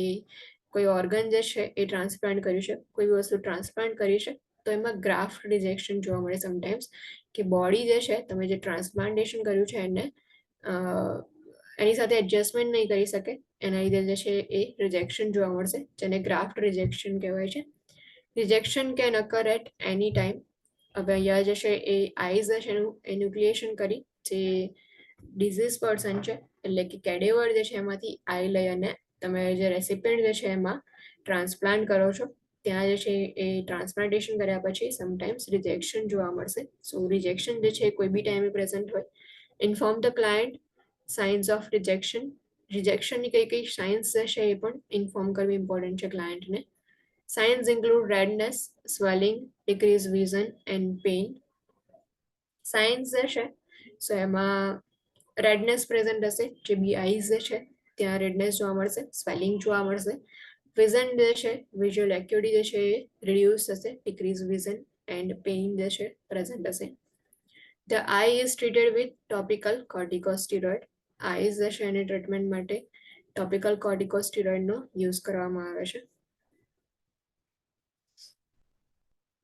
કોઈ ઓર્ગન જે છે એ ટ્રાન્સપ્લાન્ટ કર્યું છે, કોઈ બી વસ્તુ ટ્રાન્સપ્લાન્ટ કરી છે, તો એમાં ગ્રાફ્ટ રિજેક્શન જોવા મળે સમટાઈમ્સ. કે બોડી જે છે તમે જે ટ્રાન્સપ્લાન્ટેશન કર્યું છે એને એની સાથે એડજસ્ટમેન્ટ નહીં કરી શકે, એના લીધે જે છે એ રિજેક્શન જોવા મળશે, જેને ગ્રાફ્ટ રિજેક્શન કહેવાય છે. Rejection can occur at any time. હવે અહીંયા જે છે એ આઈઝ છે એનું એન્યુક્લિએશન કરી જે ડિઝીઝ પર્સન છે એટલે કે કેડેવર જે છે એમાંથી આઈ લઈ અને તમે જે રેસિપિયન્ટ જે છે એમાં ટ્રાન્સપ્લાન્ટ કરો છો, ત્યાં જે છે એ ટ્રાન્સપ્લાન્ટેશન કર્યા પછી સમટાઈમ્સ રિજેક્શન જોવા મળશે. સો રિજેક્શન જે છે કોઈ બી ટાઈમે પ્રેઝન્ટ હોય. Inform the client signs of rejection. રિજેક્શનની કઈ કઈ સાઇન્સ જે છે એ પણ ઇન્ફોર્મ કરવી ઇમ્પોર્ટન્ટ છે ક્લાયન્ટને. Signs include redness, swelling, decreased vision and pain. Signs જે છે સો એમાં રેડનેસ પ્રેઝન્ટ હશે, જે બી આઈઝ જે છે ત્યાં રેડનેસ જોવા મળશે, સ્વેલિંગ જોવા મળશે. વિઝન જે છે વિઝ્યુઅલ એક્યુટી જે છે એ રિડ્યુસ થશે, ડિક્રીઝ વિઝન એન્ડ પેઇન જે છે પ્રેઝન્ટ હશે. The eye is treated with topical corticosteroid. Eyes જે છે એની ટ્રીટમેન્ટ માટે ટોપિકલ કોર્ટિકોસ્ટીરોઇડનો યુઝ કરવામાં આવે છે.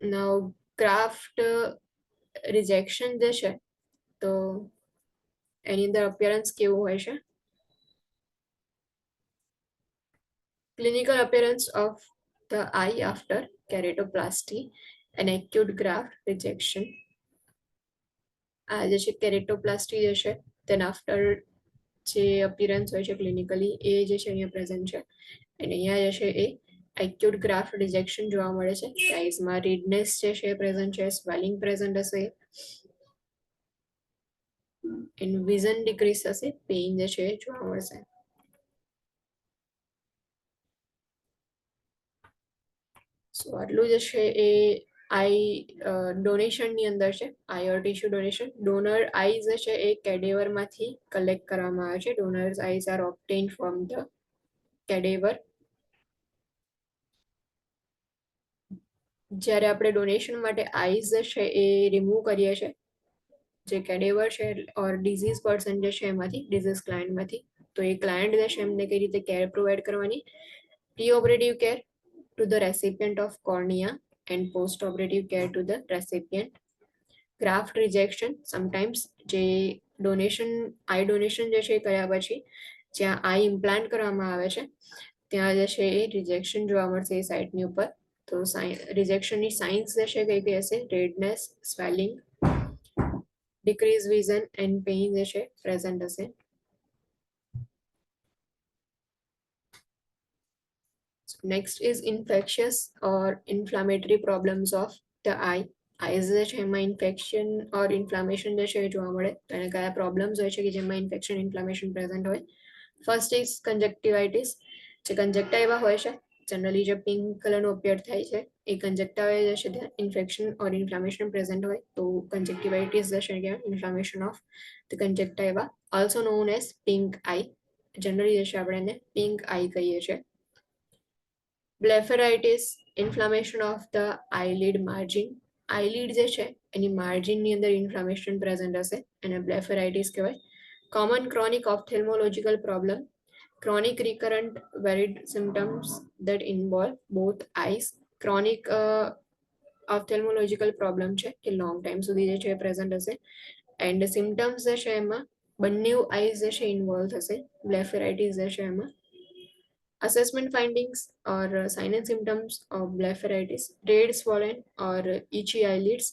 નાઉ ગ્રાફ્ટ રિજેક્શન જે છે તો એની અંદર અપિયરન્સ કેવું હોય છે. Clinical appearance of the I after કેરેટોપ્લાસ્ટી and acute graft rejection. આ જે છે કેરેટોપ્લાસ્ટી જે છે તેના આફ્ટર જે અપિયરન્સ હોય છે ક્લિનિકલી એ જે છે અહીંયા પ્રેઝન્ટ છે. અને અહીંયા જે છે એ એક્યુટ ગ્રાફ્ટ રિજેક્શન જોવા મળે છે. આઈઝમાં રેડનેસ જે છે પ્રેઝન્ટ છે, સ્વેલિંગ પ્રેઝન્ટ હશે, એન્ડ વિઝન ડિક્રીઝ થશે, પેઇન જે છે જોવા મળશે. સો આટલું જે છે એ આઈ ડોનેશનની અંદર છે. Eye or tissue donation. Donor eye જે છે એ કેડેવરમાંથી કલેક્ટ કરવામાં આવે છે. Donors eyes are obtained from the cadaver. જ્યારે આપણે ડોનેશન માટે આઈઝ જે છે એ રિમૂવ કરીએ છીએ જે કેડેવર છે ઓર ડિઝીઝ પર્સન જે છે એમાંથી, ડિઝીઝ ક્લાયન્ટમાંથી, તો એ ક્લાયન્ટ જે છે એમને કઈ રીતે કેર પ્રોવાઈડ કરવાની. Pre operative care to the recipient of cornea and post-operative care to the recipient. Graft rejection sometimes જે ડોનેશન આઈ ડોનેશન જે છે એ કર્યા પછી જ્યાં આઈ ઇમ્પ્લાન્ટ કરવામાં આવે છે ત્યાં જે છે એ રિજેક્શન જોવા મળશે એ સાઇટની ઉપર. તો રિજેક્શનની સાઇન્સ જે છે કઈ કઈ હશે. Redness, swelling, decrease vision and pain જે છે પ્રેઝન્ટ હશે. Next is infectious or inflammatory problems of the eye. Eyes જે છે એમાં ઇન્ફેક્શન ઓર ઇન્ફ્લામેશન જે છે એ જોવા મળે તો એને કયા પ્રોબ્લેમ્સ હોય છે કે જેમાં ઇન્ફેક્શન ઇન્ફ્લામેશન પ્રેઝન્ટ હોય. First is conjunctivitis. જે કન્જક્ટાઇવા હોય છે જનરલી જે પિંક કલરનો અપિયર થાય છે એ કન્જક્ટાઇવા જે છે ત્યાં ઇન્ફેક્શન ઓર ઇન્ફ્લામેશન પ્રેઝન્ટ હોય તો કન્જક્ટિવાઇટિસ જે છે ત્યાં inflammation of the conjunctiva, also known as pink eye. Generally જે છે આપણે એને પિંક આઈ કહીએ છીએ. Blepharitis, inflammation of the eyelid margin. Eyelid જે છે એની માર્જિનની અંદર ઇન્ફ્લામેશન પ્રેઝન્ટ હશે એને બ્લેફેરાઇટિસ કહેવાય. common chronic ophthalmological problem, chronic recurrent varied symptoms that involve both eyes. chronic ophthalmological problem છે કે લોંગ ટાઈમ સુધી જે છે એ પ્રેઝન્ટ હશે એન્ડ સિમ્ટમ્સ જે છે એમાં બંને આઈઝ જે છે ઇન્વોલ્વ થશે બ્લેફેરાઇટીસ જે છે એમાં assessment findings or sign and symptoms of blepharitis red swollen or itchy eyelids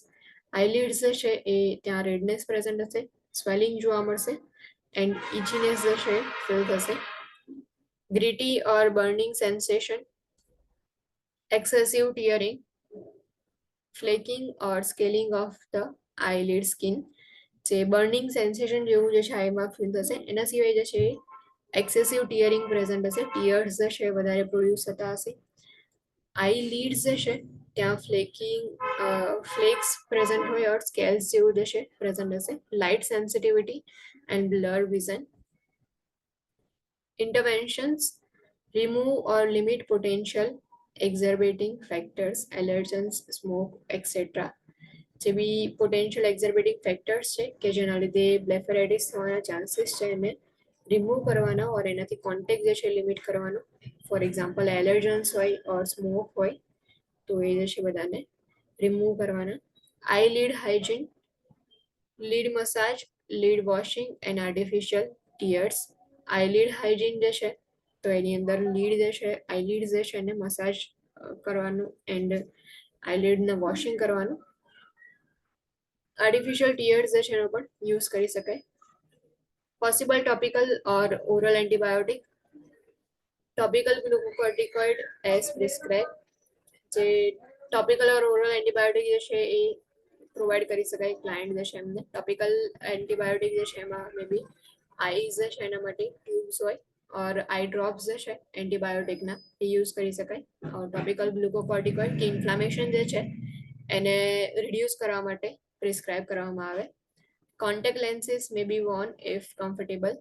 જે છે એ ત્યાં રેડનેસ પ્રેઝન્ટ હશે સ્વેલિંગ જોવા મળશે એન્ડ ઇચીનેસ જે છે ફીલ થશે gritty or burning sensation excessive tearing flaking or scaling of the eyelid skin જે બર્નિંગ સેન્સેશન જેવું જે છે આઈમાં ફીલ થશે એના સિવાય જે છે એક્સેસિવ ટીયરિંગ પ્રેઝન્ટ હશે ટીયર્સ જે છે વધારે પ્રોડ્યુસ થતા હશે આઈ લીડ્સ જે છે ત્યાં ફ્લેક્સ પ્રેઝન્ટ હોય ઓર સ્કેલ્સ જેવું જે છે પ્રેઝન્ટ હશે light sensitivity and blur vision interventions remove or limit potential exacerbating factors allergens smoke etc જે બી પોટેન્શિયલ એક્ઝર્બેટિંગ ફેક્ટર્સ છે કે જેના લીધે બ્લેફેરાઇટિસ થવાના ચાન્સીસ છે એને રિમૂવ કરવાના ઓર એનાથી કોન્ટેક્ટ જે છે લિમિટ કરવાનો ફોર એક્ઝામ્પલ એલર્જન્સ હોય ઓર સ્મોક હોય તો એ જે છે બધાને રિમૂવ કરવાના eyelid hygiene lid massage lid washing and artificial tears eyelid hygiene જે છે તો એની અંદર લીડ જે છે આઈલીડ જે છે એને મસાજ કરવાનું એન્ડ આઈલીડને વોશિંગ કરવાનું આર્ટિફિશિયલ ટીયર્સ જે છે એનો પણ યુઝ કરી શકાય પોસિબલ ટોપિકલ ઓર oral antibiotic topical ગ્લુકોકોર્ટિકોઇડ as prescribe જે ટોપિકલ ઓર ઓરલ એન્ટીબાયોટિક જે છે એ પ્રોવાઈડ કરી શકાય ક્લાયન્ટ જે છે એમને ટોપિકલ એન્ટીબાયોટિક જે છે એમાં મે બી આઈઝ જે છે એના માટે ટ્યુબ્સ હોય ઓર આઈ ડ્રોપ્સ જે છે એન્ટીબાયોટિકના એ યુઝ કરી શકાય ટોપિકલ ગ્લુકોકોર્ટિકોઇડ કે ઇન્ફ્લામેશન જે છે એને રિડ્યુસ કરવા માટે પ્રિસ્ક્રાઇબ કરવામાં આવે contact lenses may be worn if comfortable.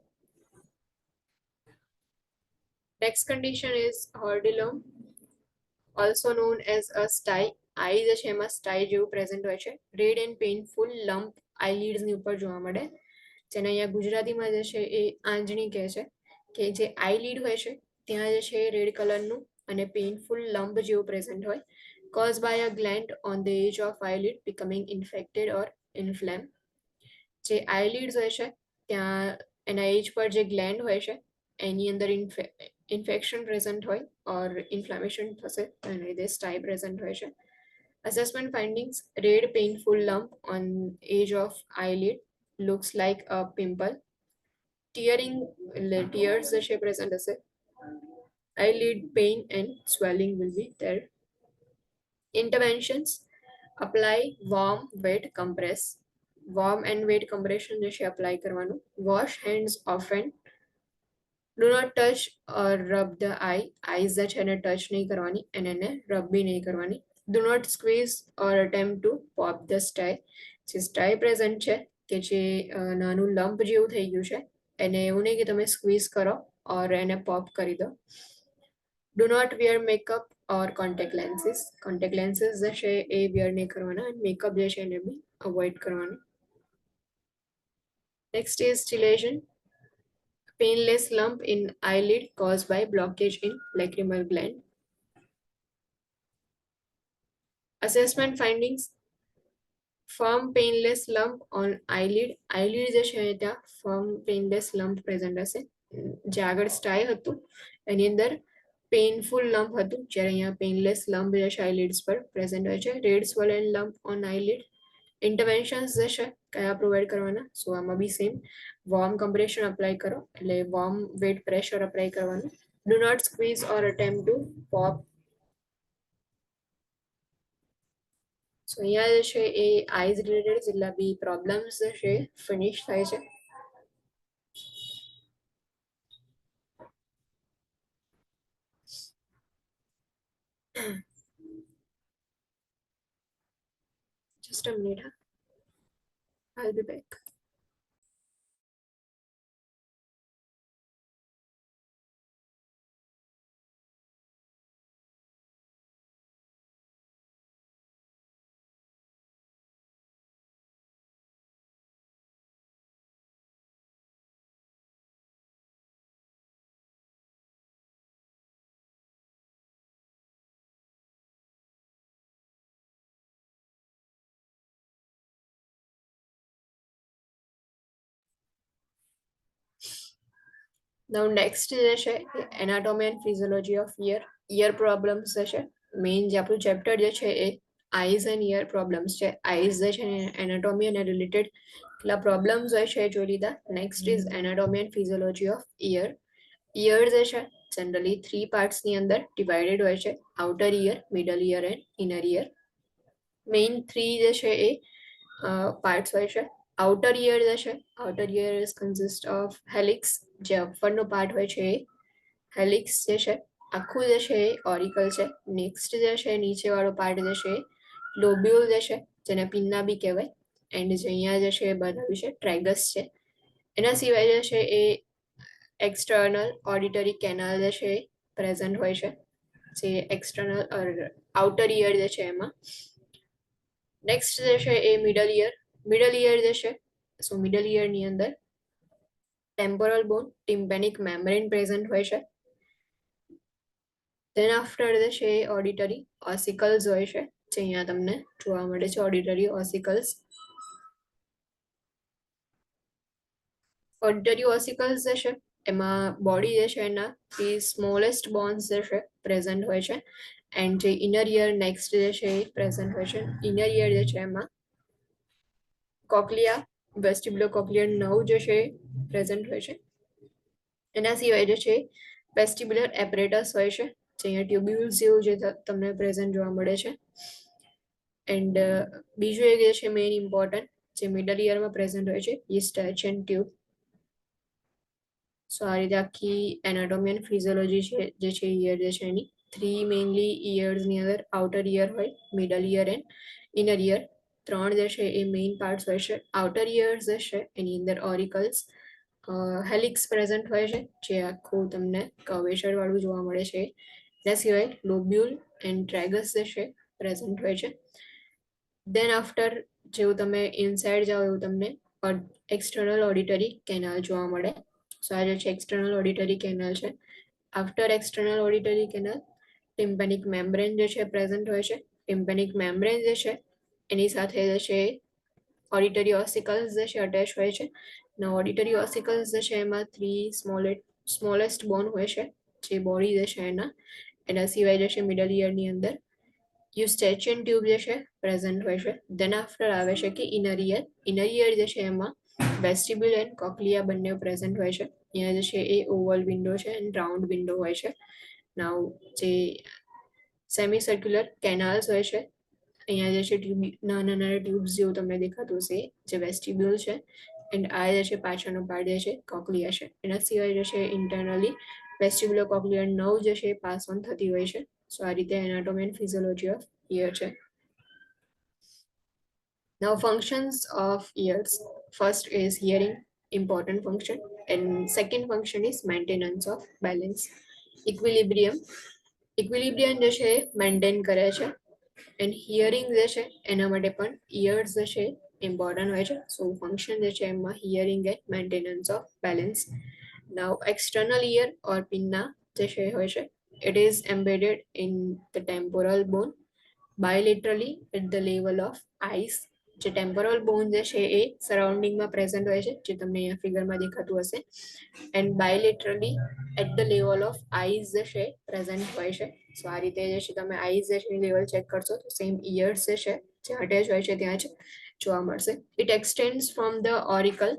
Next condition is hordelum, also known as a stye. આઈ જે છે એમાં સ્ટાઈ જેવું પ્રેઝન્ટ હોય છે રેડ એન્ડ પેઇનફુલ લમ્પ આઈલિડ્સ ની ઉપર જોવા મળે જેને અહીંયા ગુજરાતીમાં જે છે એ આંજણી કહે છે કે જે આઈલિડ હોય છે ત્યાં જે છે રેડ કલરનું અને પેઇનફુલ લમ્પ જેવું પ્રેઝન્ટ હોય cause by a gland on the edge of eyelid becoming infected or inflame જે આઈલિડ્સ હોય છે ત્યાં એના એજ પર જે ગ્લેન્ડ હોય છે એની અંદર ઇન્ફેક્શન પ્રેઝન્ટ હોય ઓર ઇન્ફ્લામેશન થશે એના લીધે સ્ટાઈ પ્રેઝન્ટ હોય છે assessment findings red painful lump on edge of eyelid looks like a pimple tearing tears જે છે present હશે eyelid pain and swelling will be there interventions apply warm wet compress warm and wet compression જે છે apply કરવાનું wash hands often do not touch or rub the eye eyes જે છે એને touch નહીં કરવાની અને એને રબ બી નહીં કરવાની do not squeeze or attempt to pop the stye જે સ્ટાય પ્રેઝન્ટ છે કે જે નાનું લંપ જેવું થઈ ગયું છે એને એવું નહીં કે તમે સ્ક્વીઝ કરો ઓર એને પોપ કરી દો do not wear makeup or contact lenses જે છે એ wear નહીં કરવાના અને મેકઅપ જે છે એને બી અવોઇડ કરવાનું next is chelation painless lump in eyelid caused by blockage in lacrimal gland assessment findings firm painless lump on eyelid જે છે ત્યાં firm painless lump present હશે જે આગળ સ્ટાય હતું એની અંદર પેઇનફુલ લમ્પ હતું જ્યારે અહીંયા પેઇનલેસ લમ્પ જે છે આઈલિડ્સ પર પ્રેઝન્ટ હોય છે red swollen lump on eyelid interventions જે છે કયા પ્રોવાઈડ કરવાના સો આમાં be same warm compression apply કરો એટલે વોર્મ વેટ પ્રેશર અપ્લાય કરવાનું do not squeeze or attempt to pop so અહીંયા જે છે એ આઈઝ રિલેટેડ જેટલા બી પ્રોબ્લેમ્સ જે છે ફિનિશ થાય છે just a minute I'll be back now next જે છે anatomy and physiology of ear problems જે છે મેઇન જે આપણું ચેપ્ટર જે છે એ આઈઝ એન્ડ ઇયર પ્રોબ્લેમ્સ છે. આઈઝ જે છે એનાટોમી અને રિલેટેડ કેટલા પ્રોબ્લેમ્સ હોય છે એ જોઈ લીધા. Next is anatomy and physiology of ear. Ear જે છે જનરલી 3 પાર્ટ્સની અંદર ડિવાઇડેડ હોય છે: outer ear, middle ear and inner ear. Main 3 જે છે એ પાર્ટ્સ હોય છે. આઉટર ઇયર જે છે, outer ear is consist of helix, જે અપરનો પાર્ટ હોય છે એ હેલિક્સ જે છે આખું જે છે એ ઓરિકલ છે. નેક્સ્ટ જે છે નીચેવાળો પાર્ટ જે છે લોબ્યુલ જે છે, જેને પિન્ના બી કહેવાય, એન્ડ જે અહીંયા જે છે એ બતાવ્યું છે ટ્રેગસ છે. એના સિવાય જે છે એ એક્સટર્નલ ઓડિટરી કેનાલ જે છે એ પ્રેઝન્ટ હોય છે, જે એક્સટર્નલ આઉટર ઇયર જે છે એમાં. નેક્સ્ટ જે છે એ મિડલ ઇયર. મિડલ ઇયર જે છે, સો મિડલ ઇયરની અંદર ટેમ્પોરલ બોન, ટિમ્પેનિક મેમ્બ્રેન પ્રેઝન્ટ હોય છે. ધેન આફ્ટર જે છે એ ઓડિટરી ઓસિકલ્સ હોય છે, જે અહીંયા તમને જોવા મળે છે ઓડિટરી ઓસિકલ્સ. ઓડિટરી ઓસિકલ્સ જે છે એમાં બોડી જે છે એના સ્મોલેસ્ટ બોન્સ જે છે પ્રેઝન્ટ હોય છે. એન્ડ જે ઇનર ઇયર નેક્સ્ટ જે છે એ પ્રેઝન્ટ હોય છે. ઇનર ઇયર જે છે એમાં કોક્લિયા, વેસ્ટિબ્યુલો કોક્લિયર નર્વ જે છે પ્રેઝન્ટ હોય છે. એના સિવાય જે છે વેસ્ટિબ્યુલર એપરેટસ હોય છે, જે અહીંયા ટ્યુબ્યુલ્સ જેવું જે તમને પ્રેઝન્ટ જોવા મળે છે. એન્ડ બીજું એક જે છે મેઇન ઇમ્પોર્ટન્ટ જે મિડલ ઇયરમાં પ્રેઝન્ટ હોય છે એ સ્ટેચન ટ્યુબ. સો આ રીતે આખી એનાટોમી એન્ડ ફિઝિયોલોજી છે જે છે ઇયર જે છે એની 3 મેઇનલી ઇયર્સની અંદર આઉટર ઇયર હોય, middle ear and inner ear. 3 જે છે એ મેઇન પાર્ટ્સ હોય છે. આઉટર ઇયર્સ જે છે એની અંદર ઓરિકલ્સ, હેલિક્સ પ્રેઝન્ટ હોય છે, જે આખું તમને કર્વેચર વાળું જોવા મળે છે. એના સિવાય લોબ્યુલ એન્ડ ટ્રેગસ જે છે પ્રેઝન્ટ હોય છે. દેન આફ્ટર જેવું તમે ઇનસાઇડ જાઓ એવું તમને એક્સટર્નલ ઓડિટરી કેનાલ જોવા મળે. સો આ જે છે એક્સટર્નલ ઓડિટરી કેનાલ છે. After external auditory canal tympanic membrane જે છે પ્રેઝન્ટ હોય છે. ટિમ્પેનિક મેમ્બ્રેન જે છે એની સાથે જે છે ઓડિટરી ઓસિકલ્સ જે છે અટેચ હોય છે. ના ઓડિટરી ઓસિકલ્સ જે છે એમાં 3 સ્મોલેસ્ટ બોન હોય છે, જે બોડી જે છે એના સિવાય જે છે મિડલ ઇયરની અંદર યુસ્ટેચિયન ટ્યુબ જે છે પ્રેઝન્ટ હોય છે. દેન આફ્ટર આવે છે કે ઇનર ઇયર. ઇનર ઇયર જે છે એમાં વેસ્ટિબ્યુલ એન્ડ કોક્લિયા બંને પ્રેઝન્ટ હોય છે. અહીંયા જે છે એ ઓવલ વિન્ડો છે એન્ડ રાઉન્ડ વિન્ડો હોય છે. નાઉ જે સેમી સર્ક્યુલર કેનાલ્સ હોય છે, અહીંયા જે છે નાના નાના ટ્યુબ્સ જેવું તમને દેખાતું હશે જે વેસ્ટિબ્યુલ છે. એન્ડ આ જે છે પાછળનો પાર્ટ જે છે કોક્લિયા છે. એના સિવાય જે છે ઇન્ટરનલી વેસ્ટિબ્યુલો કોક્લિયર નર્વ જે છે પાસ ઓન થતી હોય છે. સો આ રીતે anatomy and physiology of ear છે. Now functions of ears. First is hearing, important function, and second function is maintenance of balance. Equilibrium જે છે મેન્ટેન કરે છે. એન્ડ હિયરિંગ જે છે એના માટે પણ ઇયર્સ જે છે ઇમ્પોર્ટન્ટ હોય છે. સો ફંક્શન જે છે એમાં hearing and maintenance of balance. Now external ear or pinna જે છે હોય છે, it is embedded in the temporal bone bilaterally at the level of eyes. જે ટેમ્પોરલ બોન જે છે એ સરાઉન્ડિંગમાં પ્રેઝન્ટ હોય છે, જે તમને અહીંયા ફિગરમાં દેખાતું હશે. And bilaterally at the level of eyes જે છે પ્રેઝન્ટ હોય છે. સો આ રીતે જે છે તમે આઈઝ જે છે લેવલ ચેક કરશો તો સેમ ઇયર્સ જે છે જે અટેચ હોય છે ત્યાં જ જોવા મળશે. It extends from the auricle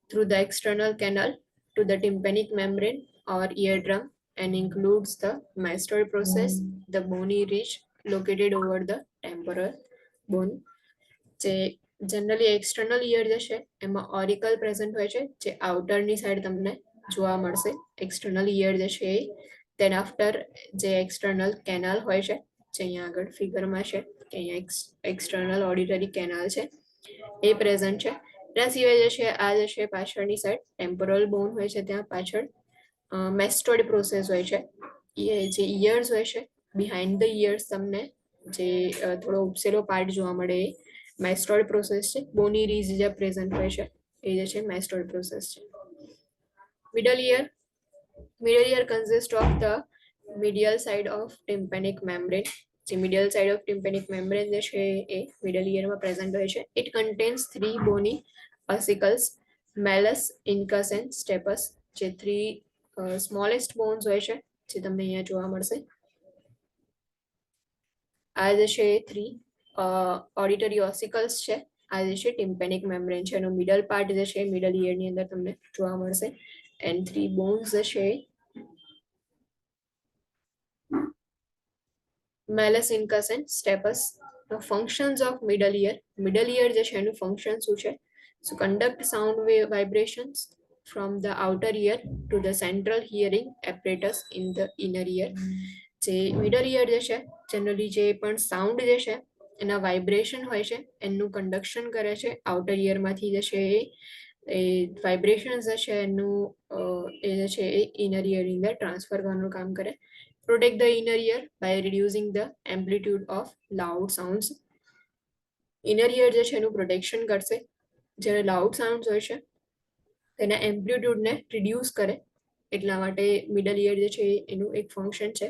through the external canal to the tympanic membrane or eardrum and includes the mastoid process, the bony ridge located over the temporal bone. જે જનરલી એક્સટર્નલ ઇયર જે છે એમાં ઓરિકલ present હોય છે, જે આઉટરની side તમને જોવા મળશે એક્સટર્નલ ઇયર જે છે એ. દેન આફ્ટર જે એક્સટર્નલ કેનાલ હોય છે, જે અહીંયા આગળ ફિગરમાં છે કે અહીંયા એક્સટર્નલ ઓડિટરી કેનાલ છે એ પ્રેઝન્ટ છે. એના સિવાય જે છે આ જે છે પાછળની સાઈડ ટેમ્પોરલ બોન હોય છે, ત્યાં પાછળ મેસ્ટોઇડ પ્રોસેસ હોય છે. એ જે ઇયર્સ હોય છે બિહાઇન્ડ ધ ઇયર્સ તમને જે થોડો ઉપસેલો પાર્ટ જોવા મળે એ મેસ્ટોઇડ પ્રોસેસ છે. બોની રીજ જે પ્રેઝન્ટ હોય છે એ જે છે મેસ્ટોઇડ પ્રોસેસ છે. Middle ear consist of the medial side of tympanic membrane. જે medial side of tympanic membrane જે છે એ મિડલ ઇયરમાં પ્રેઝન્ટ હોય છે. It contains 3 bony ossicles, malleus, incus and stapes. જે 3 સ્મોલેસ્ટ બોન્સ હોય છે જે તમને અહીંયા જોવા મળશે. આ જે છે 3 ઓડિટરી ઓસિકલ્સ છે. આ જે છે ટિમ્પેનિક મેમ્બ્રેન છે, એનો મિડલ પાર્ટ જે છે મિડલ ઇયર ની અંદર તમને જોવા મળશે. એન્ડ 3 બોન્સ જે છે malleus incus and stapes. Functions of middle ear જે છે એનું ફંક્શન શું છે? So conduct sound wave vibrations from the outer ear to the central hearing apparatus in the inner ear. જે મિડલ ઇયર જે છે જનરલી જે પણ સાઉન્ડ જે છે એના વાઇબ્રેશન હોય છે એનું કન્ડક્શન કરે છે આઉટર ઇયરમાંથી જે છે એ વાઇબ્રેશન જે છે એનું એ જે છે એ ઇનર ઇયરની અંદર ટ્રાન્સફર કરવાનું કામ કરે. Protect the inner ear by reducing the amplitude of loud sounds. Inner ear જે છે એનું પ્રોટેક્શન કરશે. જ્યારે લાઉડ સાઉન્ડ્સ હોય છે તેના એમ્પ્લિટ્યુડને રિડ્યુસ કરે, એટલા માટે મિડલ ઇયર જે છે એનું એક ફંક્શન છે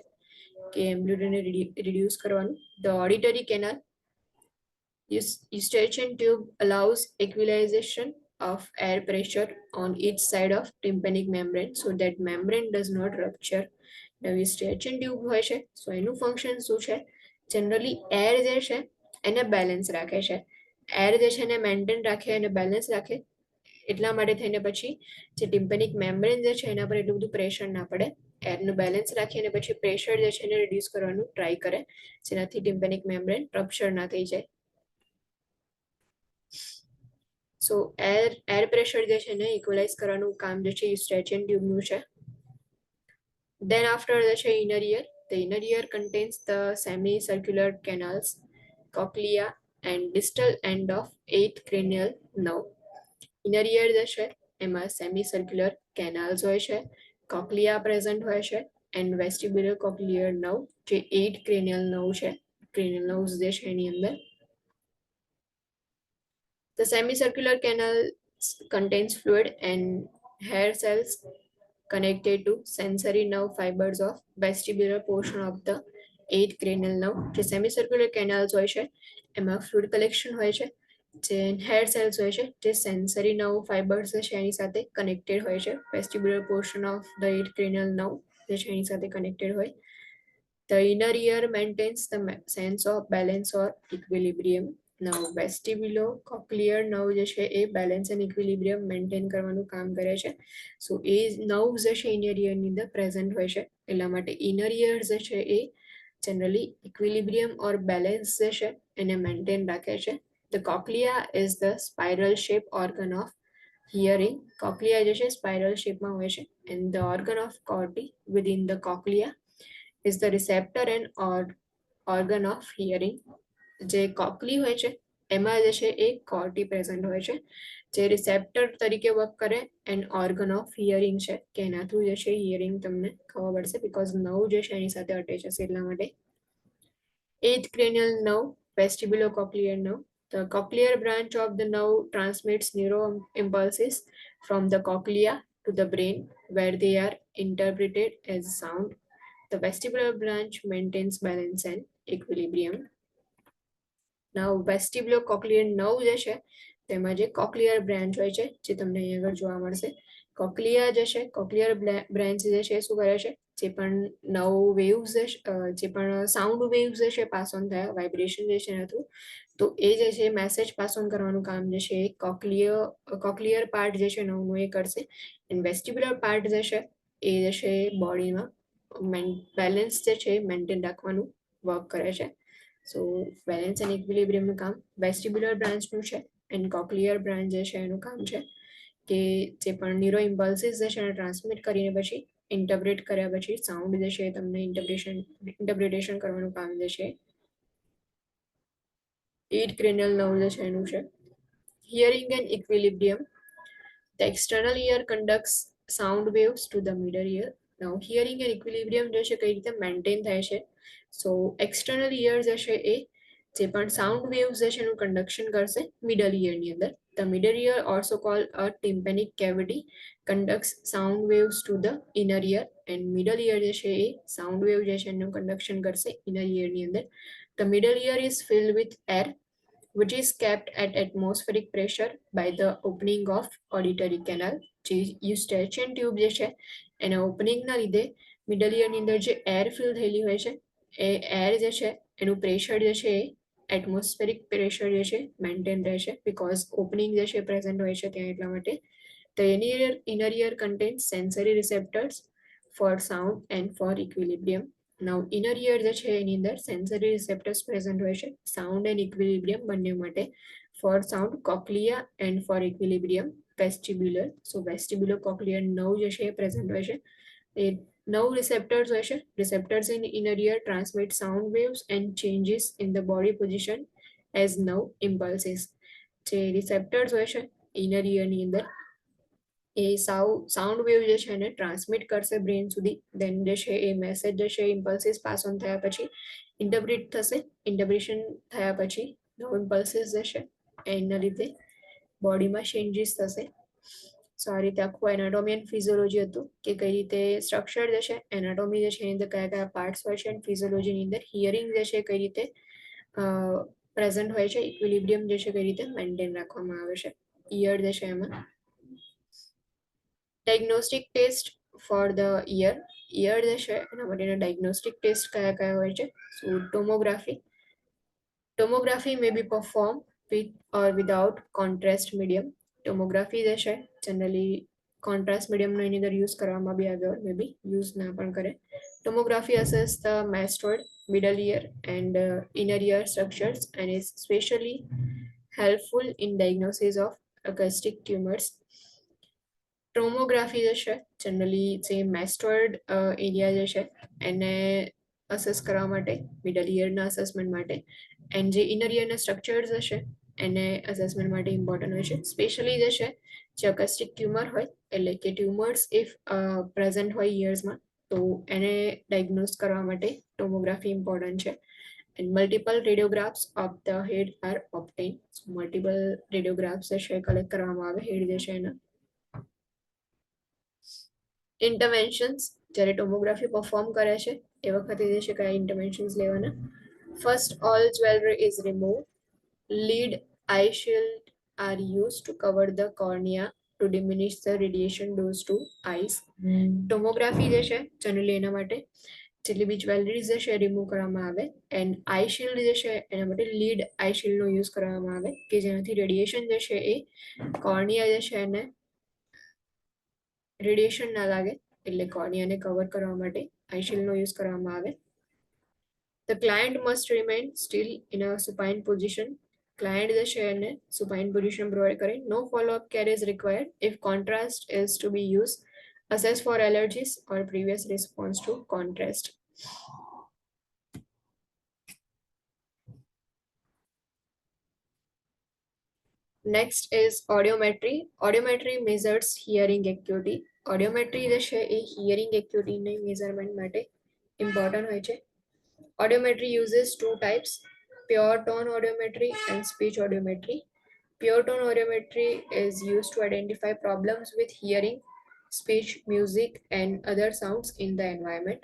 કે એમ્પ્લિટ્યુડને રિડ્યુસ કરવાનું. The auditory canal eustachian tube allows equalization of air pressure on each side of tympanic membrane so that membrane does not rupture. eustachian tube હોય છે સો એનું ફંક્શન શું છે? જનરલી એર જે છે એને બેલેન્સ રાખે છે. એર જે છે એને મેન્ટેન રાખે અને બેલેન્સ રાખે, એટલા માટે થઈને પછી જે ટિમ્પેનિક મેમ્બ્રેન જે છે એના પર એટલું બધું પ્રેશર ના પડે. એરનું બેલેન્સ રાખી અને પછી પ્રેશર જે છે એને રિડ્યુસ કરવાનું ટ્રાય કરે, જેનાથી ટિમ્પેનિક મેમ્બ્રેન રપ્ચર ના થઈ જાય. સો એર પ્રેશર જે છે એને ઇક્વલાઇઝ કરવાનું કામ જે છે eustachian ટ્યુબનું છે. Then after the inner ear, the inner ear contains the semicircular canals, cochlea and distal end of 8th cranial nerve. Inner ear જે છે એમાં semicircular canals હોય છે, cochlea present હોય છે and vestibular cochlear nerve જે 8 cranial nerve છે, cranial nerves જે છે એની અંદર. The semicircular canal contains fluid and hair cells connected to sensory nerve fibers of vestibular portion of the 8th cranial nerve. જે semicircular canals હોય છે એમાં fluid collection હોય છે, જે hair cells હોય છે જે sensory nerve fibers છે એની સાથે connected હોય છે. vestibular portion of the 8th cranial nerve જે છે એની સાથે connected હોય. The inner ear maintains the sense of balance or equilibrium. Now vestibulocochlear nerve જે છે એ balance and equilibrium maintain કરવાનું કામ કરે છે. સો એ nerves જે છે inner ear ની અંદર present હોય છે, એટલા માટે inner ear જે છે એ generally equilibrium or balance જે છે એને maintain રાખે છે. The cochlea is the spiral shape organ of hearing. Cochlea જે છે spiral shape માં હોય છે and the organ of corti within the cochlea is the receptor and organ of hearing. જે કોકલી હોય છે એમાં જે છે એ કોર્ટી પ્રેઝન્ટ હોય છે જે રિસેપ્ટર તરીકે વર્ક કરે એન્ડ ઓર્ગન ઓફ હિયરિંગ છે કે એના થ્રુ જે છે હિયરિંગ તમને ખબર પડશે બીકોઝ નવ જે છે એની સાથે અટેચ હશે એટલા માટે. 8th cranial nerve, vestibulocochlear nerve. The cochlear branch of the nerve transmits neuro impulses from the cochlea to the brain where they are interpreted as sound. The vestibular branch maintains balance and equilibrium. Now vestibulocochlear nerve જે છે તેમાં જે cochlear branch હોય છે જે તમને અહીંયા આગળ જોવા મળશે. cochlear જે છે cochlear branch જે છે શું કરે છે? જે પણ નવ waves જે પણ sound waves જે છે પાસ ઓન થયા વાઇબ્રેશન જે છે એના થ્રુ, તો એ જે છે મેસેજ પાસ ઓન કરવાનું કામ જે છે cochlear પાર્ટ જે છે નવનું એ કરશે. એન્ડ વેસ્ટિબ્યુલર પાર્ટ જે છે એ જે છે બોડીમાં બેલેન્સ જે છે મેન્ટેન રાખવાનું વર્ક કરે છે. સો બેલેન્સ એન્ડ ઇક્વિલિબ્રિયમનું કામ વેસ્ટિબ્યુલર બ્રાન્ચનું છે એન્ડ કોક્લિયર બ્રાન્ચ જે છે એનું કામ છે કે જે પણ ન્યુરો ઇમ્પલ્સિસ જે છે એને ટ્રાન્સમિટ કરીને પછી ઇન્ટરપ્રેટ કર્યા પછી સાઉન્ડ જે છે તમને ઇન્ટરપ્રિટેશન કરવાનું કામ જે છે 8th cranial nerve જે છે એનું છે. Hearing and equilibrium. The external ear conducts sound waves to the middle ear. Now hearing and equilibrium જે છે કઈ રીતે મેન્ટેન થાય છે? સો એક્સટર્નલ ઇયર જે છે એ જે પણ સાઉન્ડ વેવ્સ જે છે એનું કન્ડક્શન કરશે મિડલ ઇયરની અંદર. The middle ear, also called a tympanic cavity, conducts sound waves to the inner ear and middle ear જે છે એ sound wave જે છે એનું કન્ડક્શન કરશે inner ear ની અંદર. The middle ear is filled with air which is kept at atmospheric pressure by the opening of auditory canal. જે eustachian tube જે છે એના ઓપનિંગના લીધે મિડલ ઇયરની અંદર જે એર ફિલ થયેલી હોય છે એ એર જે છે એનું પ્રેશર જે છે એ એટમોસ્ફેરિક પ્રેશર જે છે મેન્ટેન રહેશે બિકોઝ ઓપનિંગ જે છે પ્રેઝન્ટ હોય છે ત્યાં એટલા માટે. The inner ear contains sensory receptors for sound and for equilibrium. Now inner ear જે છે એની અંદર sensory receptors present હોય છે sound and equilibrium બંને માટે. For sound cochlea and for equilibrium vestibular. So vestibulocochlear nerve જે છે એ present હોય છે. એ nerve receptors હોય છે. Receptors in inner ear transmit sound waves and changes in the body position as nerve impulses. જે receptors હોય છે inner ear ની અંદર એ સાઉન્ડ વેવ જે છે એને ટ્રાન્સમિટ કરશે બ્રેન સુધી. દેન જે છે એ મેસેજ જે છે ઇમ્પલ્સિસ પાસ ઓન થયા પછી ઇન્ટરપ્રિટ થશે. ઇન્ટરપ્રિટેશન થયા પછી નવો ઇમ્પલ્સિસ જે છે એના લીધે બોડીમાં ચેન્જીસ થશે. સો આ રીતે આખું એનાટોમી એન્ડ ફિઝિયોલોજી હતું કે કઈ રીતે સ્ટ્રક્ચર જે છે એનાટોમી જે છે એની અંદર કયા કયા પાર્ટ્સ હોય છે અને ફિઝિયોલોજીની અંદર હિયરિંગ જે છે કઈ રીતે પ્રેઝન્ટ હોય છે, ઇક્વિલિબ્રિયમ જે છે કઈ રીતે મેન્ટેન રાખવામાં આવે છે ઇયર જે છે એમાં. Diagnostic test for the ear જે છે એના માટેના ડાયગ્નોસ્ટિક ટેસ્ટ કયા કયા હોય છે? So tomography may be perform with or without contrast medium. Tomography જે છે જનરલી કોન્ટ્રાસ્ટ મીડિયમનો એની અંદર યુઝ કરવામાં બી આવે મે બી યુઝ ના પણ કરે. Tomography assess the mastoid, middle ear and inner ear structures and is specially helpful in diagnosis of acoustic tumors. Tomography જે છે જનરલી જે મેસ્ટોઇડ એરિયા જે છે એને અસેસ કરવા માટે, મિડલ ઇયરના અસેસમેન્ટ માટે, એન્ડ જે ઇનર ઇયરના સ્ટ્રક્ચર્સ હશે એને અસેસમેન્ટ માટે ઇમ્પોર્ટન્ટ હોય છે. સ્પેશિયલી જે છે જે અકસ્ટિક ટ્યુમર હોય એટલે કે ટ્યુમર્સ ઇફ પ્રેઝન્ટ હોય ઇયર્સમાં તો એને ડાયગ્નોઝ કરવા માટે ટોમોગ્રાફી ઇમ્પોર્ટન્ટ છે. And multiple radiographs of the head are obtain. Multiple radiographs જે છે કલેક્ટ કરવામાં આવે હેડ જે છે એના. ઇન્ટરવેન્શન્સ જ્યારે ટોમોગ્રાફી પરફોર્મ કરે છે એ વખતે જે છે કયા ઇન્ટરવેન્શન્સ લેવાના? First, all jewellery is remove. Lead eye shield are use to cover the cornea to diminish the radiation dose to eyes. Tomography જે છે જનરલી એના માટે જેટલી બી જ્વેલરીઝ જે છે રિમૂવ કરવામાં આવે એન્ડ આઈ શિલ્ડ જે છે એના માટે લીડ આઈ શિલ્ડનો યુઝ કરવામાં આવે કે જેનાથી રેડિયેશન જે છે એ કોર્નિયા જે છે એને રેડિયેશન ના લાગે એટલે કોર્નિયાને કવર કરવા માટે આઈ શિલ્ડનો યુઝ કરવામાં આવે. The client must remain still in a supine position. Client જે છે એને સુપાઇન પોઝિશન પ્રોવાઈડ કરે. No follow up care is required if contrast is to be use. Assess for allergies or previous response to contrast. Next is audiometry. Audiometry measures hearing acuity. Audiometry જે છે એ hearing acuity ને measurement માટે important હોય છે. Audiometry uses two types, pure tone audiometry and speech audiometry. Pure tone audiometry is used to identify problems with hearing, speech, music and other sounds in the environment.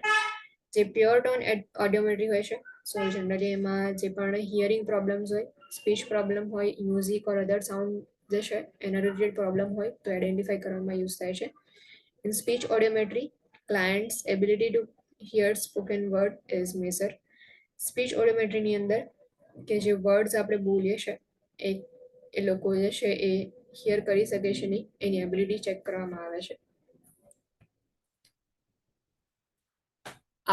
જે pure tone ઓડિયોમેટ્રી હોય છે સો generally એમાં જે પણ hearing problems હોય, speech problem હોય, music ઓર અધર sound જે છે એના રિલેટેડ પ્રોબ્લેમ હોય તો આઈડેન્ટિફાઈ કરવામાં યુઝ થાય છે. In speech audiometry client's ability to hear spoken word is measure. Speech ઓડિયોમેટ્રીની અંદર કે જે વર્ડ્સ આપણે બોલીએ છીએ એ લોકો જે છે એ હિયર કરી શકે છે નહીં એની એબિલિટી ચેક કરવામાં આવે છે.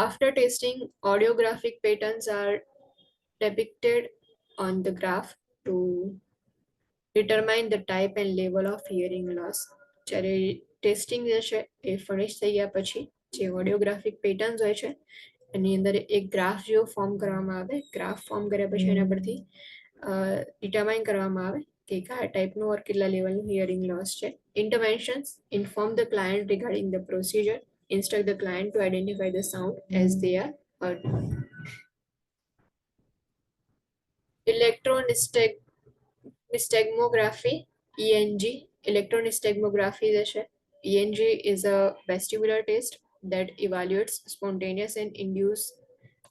After testing, audiographic patterns are depicted on the graph to determine the type and level of hearing loss. જ્યારે ટેસ્ટિંગ જે છે એ ફિનિશ થઈ ગયા પછી જે ઓડિયોગ્રાફિક પેટર્ન્સ હોય છે એની અંદર એક ગ્રાફ જેવો ફોર્મ કરવામાં આવે. ગ્રાફ ફોર્મ કર્યા પછી એના પરથી ડિટરમાઇન કરવામાં આવે કે કયા ટાઈપનું ઓર કેટલા લેવલનું હિયરિંગ લોસ છે. Interventions inform the client regarding the procedure. Instruct the client to identify the sound as they are heard. Electronystagmography, ENG. Electronystagmography ENG is a vestibular test that evaluates spontaneous and induced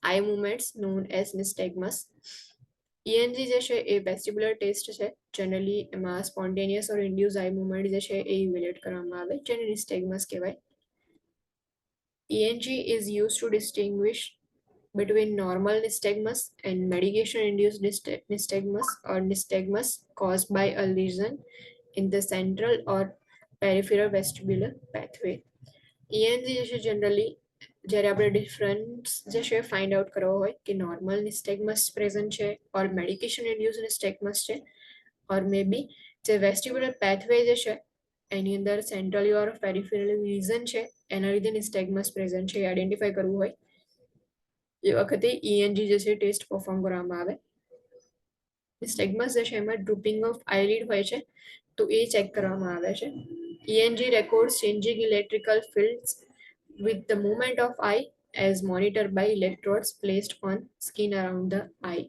eye movements known as nystagmus. ENG જે છે એ વેસ્ટિબ્યુલર test છે. Generally એમાં spontaneous ઓર induce આઈ movement જે છે એ evaluate કરવામાં આવે, જેને નિસ્ટેગ્મસ કહેવાય. ENG is used to distinguish between normal nystagmus and medication-induced nystagmus or nystagmus caused by a lesion in the central or peripheral vestibular pathway. ENG જે છે જનરલી જ્યારે આપણે ડિફરન્સ જે છે ફાઇન્ડ આઉટ કરવો હોય કે નોર્મલ નિસ્ટેગ્મસ પ્રેઝન્ટ છે ઓર મેડિકેશન ઇન્ડ્યુસ નિસ્ટેગ્મસ છે ઓર મે બી જે વેસ્ટિબ્યુલર પેથવે જે છે એની અંદર સેન્ટ્રલી ઓર પેરિફેરલ રીઝન છે એના લીધે નિસ્ટેગ્મસ પ્રેઝન્ટ છે એ આઈડેન્ટિફાઈ કરવું હોય એ વખતે ENG જે છે ટેસ્ટ પરફોર્મ કરવામાં આવે. નિસ્ટેગ્મસ જે છે એમાં ડ્રુપિંગ ઓફ આઈલિડ હોય છે તો એ ચેક કરવામાં આવે છે. ENG records changing electrical fields with the movement of eye as monitored by electrodes placed on skin around the eye.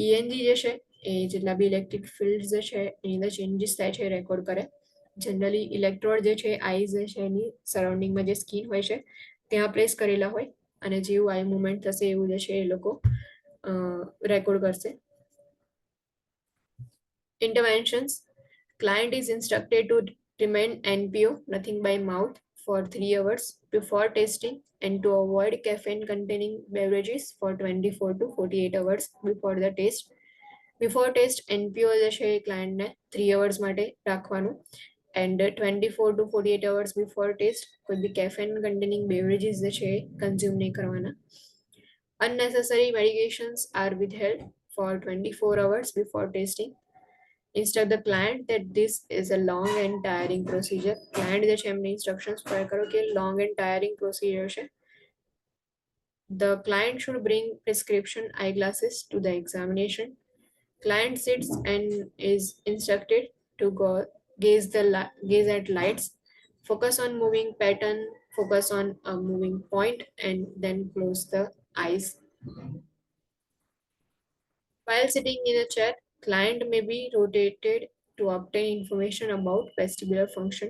ENG જે છે એ જેટલા બી ઇલેક્ટ્રિક ફિલ્ડ જે છે એની અંદર ચેન્જીસ થાય છે રેકોર્ડ કરે. જનરલી ઇલેક્ટ્રોડ જે છે આઈઝ જે છે એની સરાઉન્ડિંગમાં જે સ્કિન હોય છે ત્યાં પ્લેસ કરેલા હોય અને જેવું આઈ મુવમેન્ટ થશે એવું જે છે એ લોકો રેકોર્ડ કરશે. Interventions. Client is instructed to remain NPO, nothing by mouth, for 3 hours before testing and to avoid caffeine containing beverages for 24 to 48 hours before the test. Before test NPO જે છે એ ક્લાયન્ટને 3 hours માટે રાખવાનું and 24 to 48 hours before test કોઈ બી caffeine containing beverages જે છે એ consume નહીં કરવાના. Unnecessary medications are withheld for 24 hours before testing. Instruct the client that this is a long and tiring procedure. Client જે છે એમને instructions ફોલો કરો કે long and tiring procedure છે. The client should bring prescription eyeglasses to the examination. Client sits and is instructed to gaze at lights, focus on moving pattern, focus on a moving point, and then close the eyes. While sitting in a chair, client may be rotated to obtain information about vestibular function.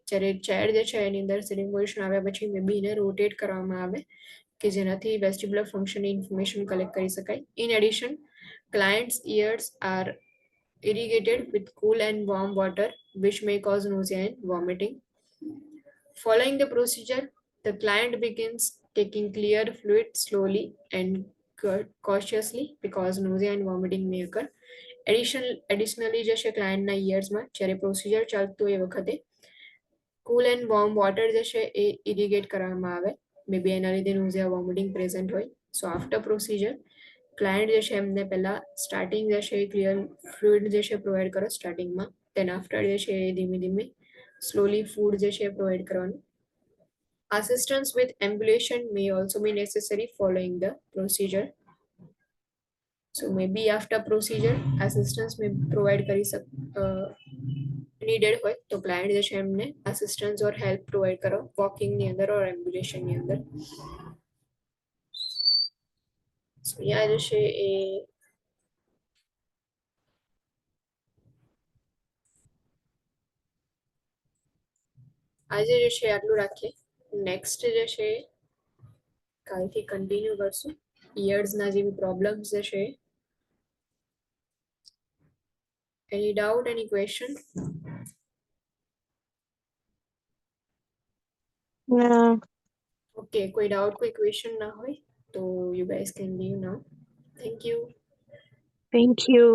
જ્યારે chair જે છે એની અંદર sitting position આવ્યા પછી મે બી એને rotate કરવામાં આવે કે જેનાથી વેસ્ટિબ્યુલર ફંક્શનની ઇન્ફોર્મેશન કલેક્ટ કરી શકાય. In addition, client's ears are irrigated with cool and warm water, which may cause nausea and vomiting. Following the procedure, the client begins taking clear fluid slowly and cautiously because nausea and vomiting may occur. Additionally જે છે ક્લાયન્ટના ઇયર્સમાં જ્યારે procedure ચાલતું હોય એ વખતે કુલ and warm water જે છે એ ઇરિગેટ કરવામાં આવે મે બી એના લીધે nausea vomiting પ્રેઝન્ટ હોય. સો આફ્ટર પ્રોસિજર ક્લાયન્ટ જે છે એમને પહેલા સ્ટાર્ટિંગ જે છે એ ક્લિયર ફ્લુઇડ જે છે પ્રોવાઈડ કરો સ્ટાર્ટિંગમાં, દેન આફ્ટર જે છે એ ધીમે ધીમે સ્લોલી ફૂડ જે છે પ્રોવાઈડ કરવાનું. Assistance with ambulation may also be necessary following the procedure. So maybe after procedure assistance may provide કરી needed હોય તો ક્લાયન્ટ જે છે એમને assistance or help provide કરો walking ની અંદર or ambulation ની અંદર. So yeah જે છે એ આજે જે છે આટલું રાખીએ. નેક્સ્ટ જે છે કાલથી કન્ટિન્યુ કરશું ઇયર્સના જે બી પ્રોબ્લેમ્સ જે છે. Any doubt, any question? No. Okay, કોઈ doubt, કોઈ question ના હોય તો you guys can leave now. Thank you. Thank you.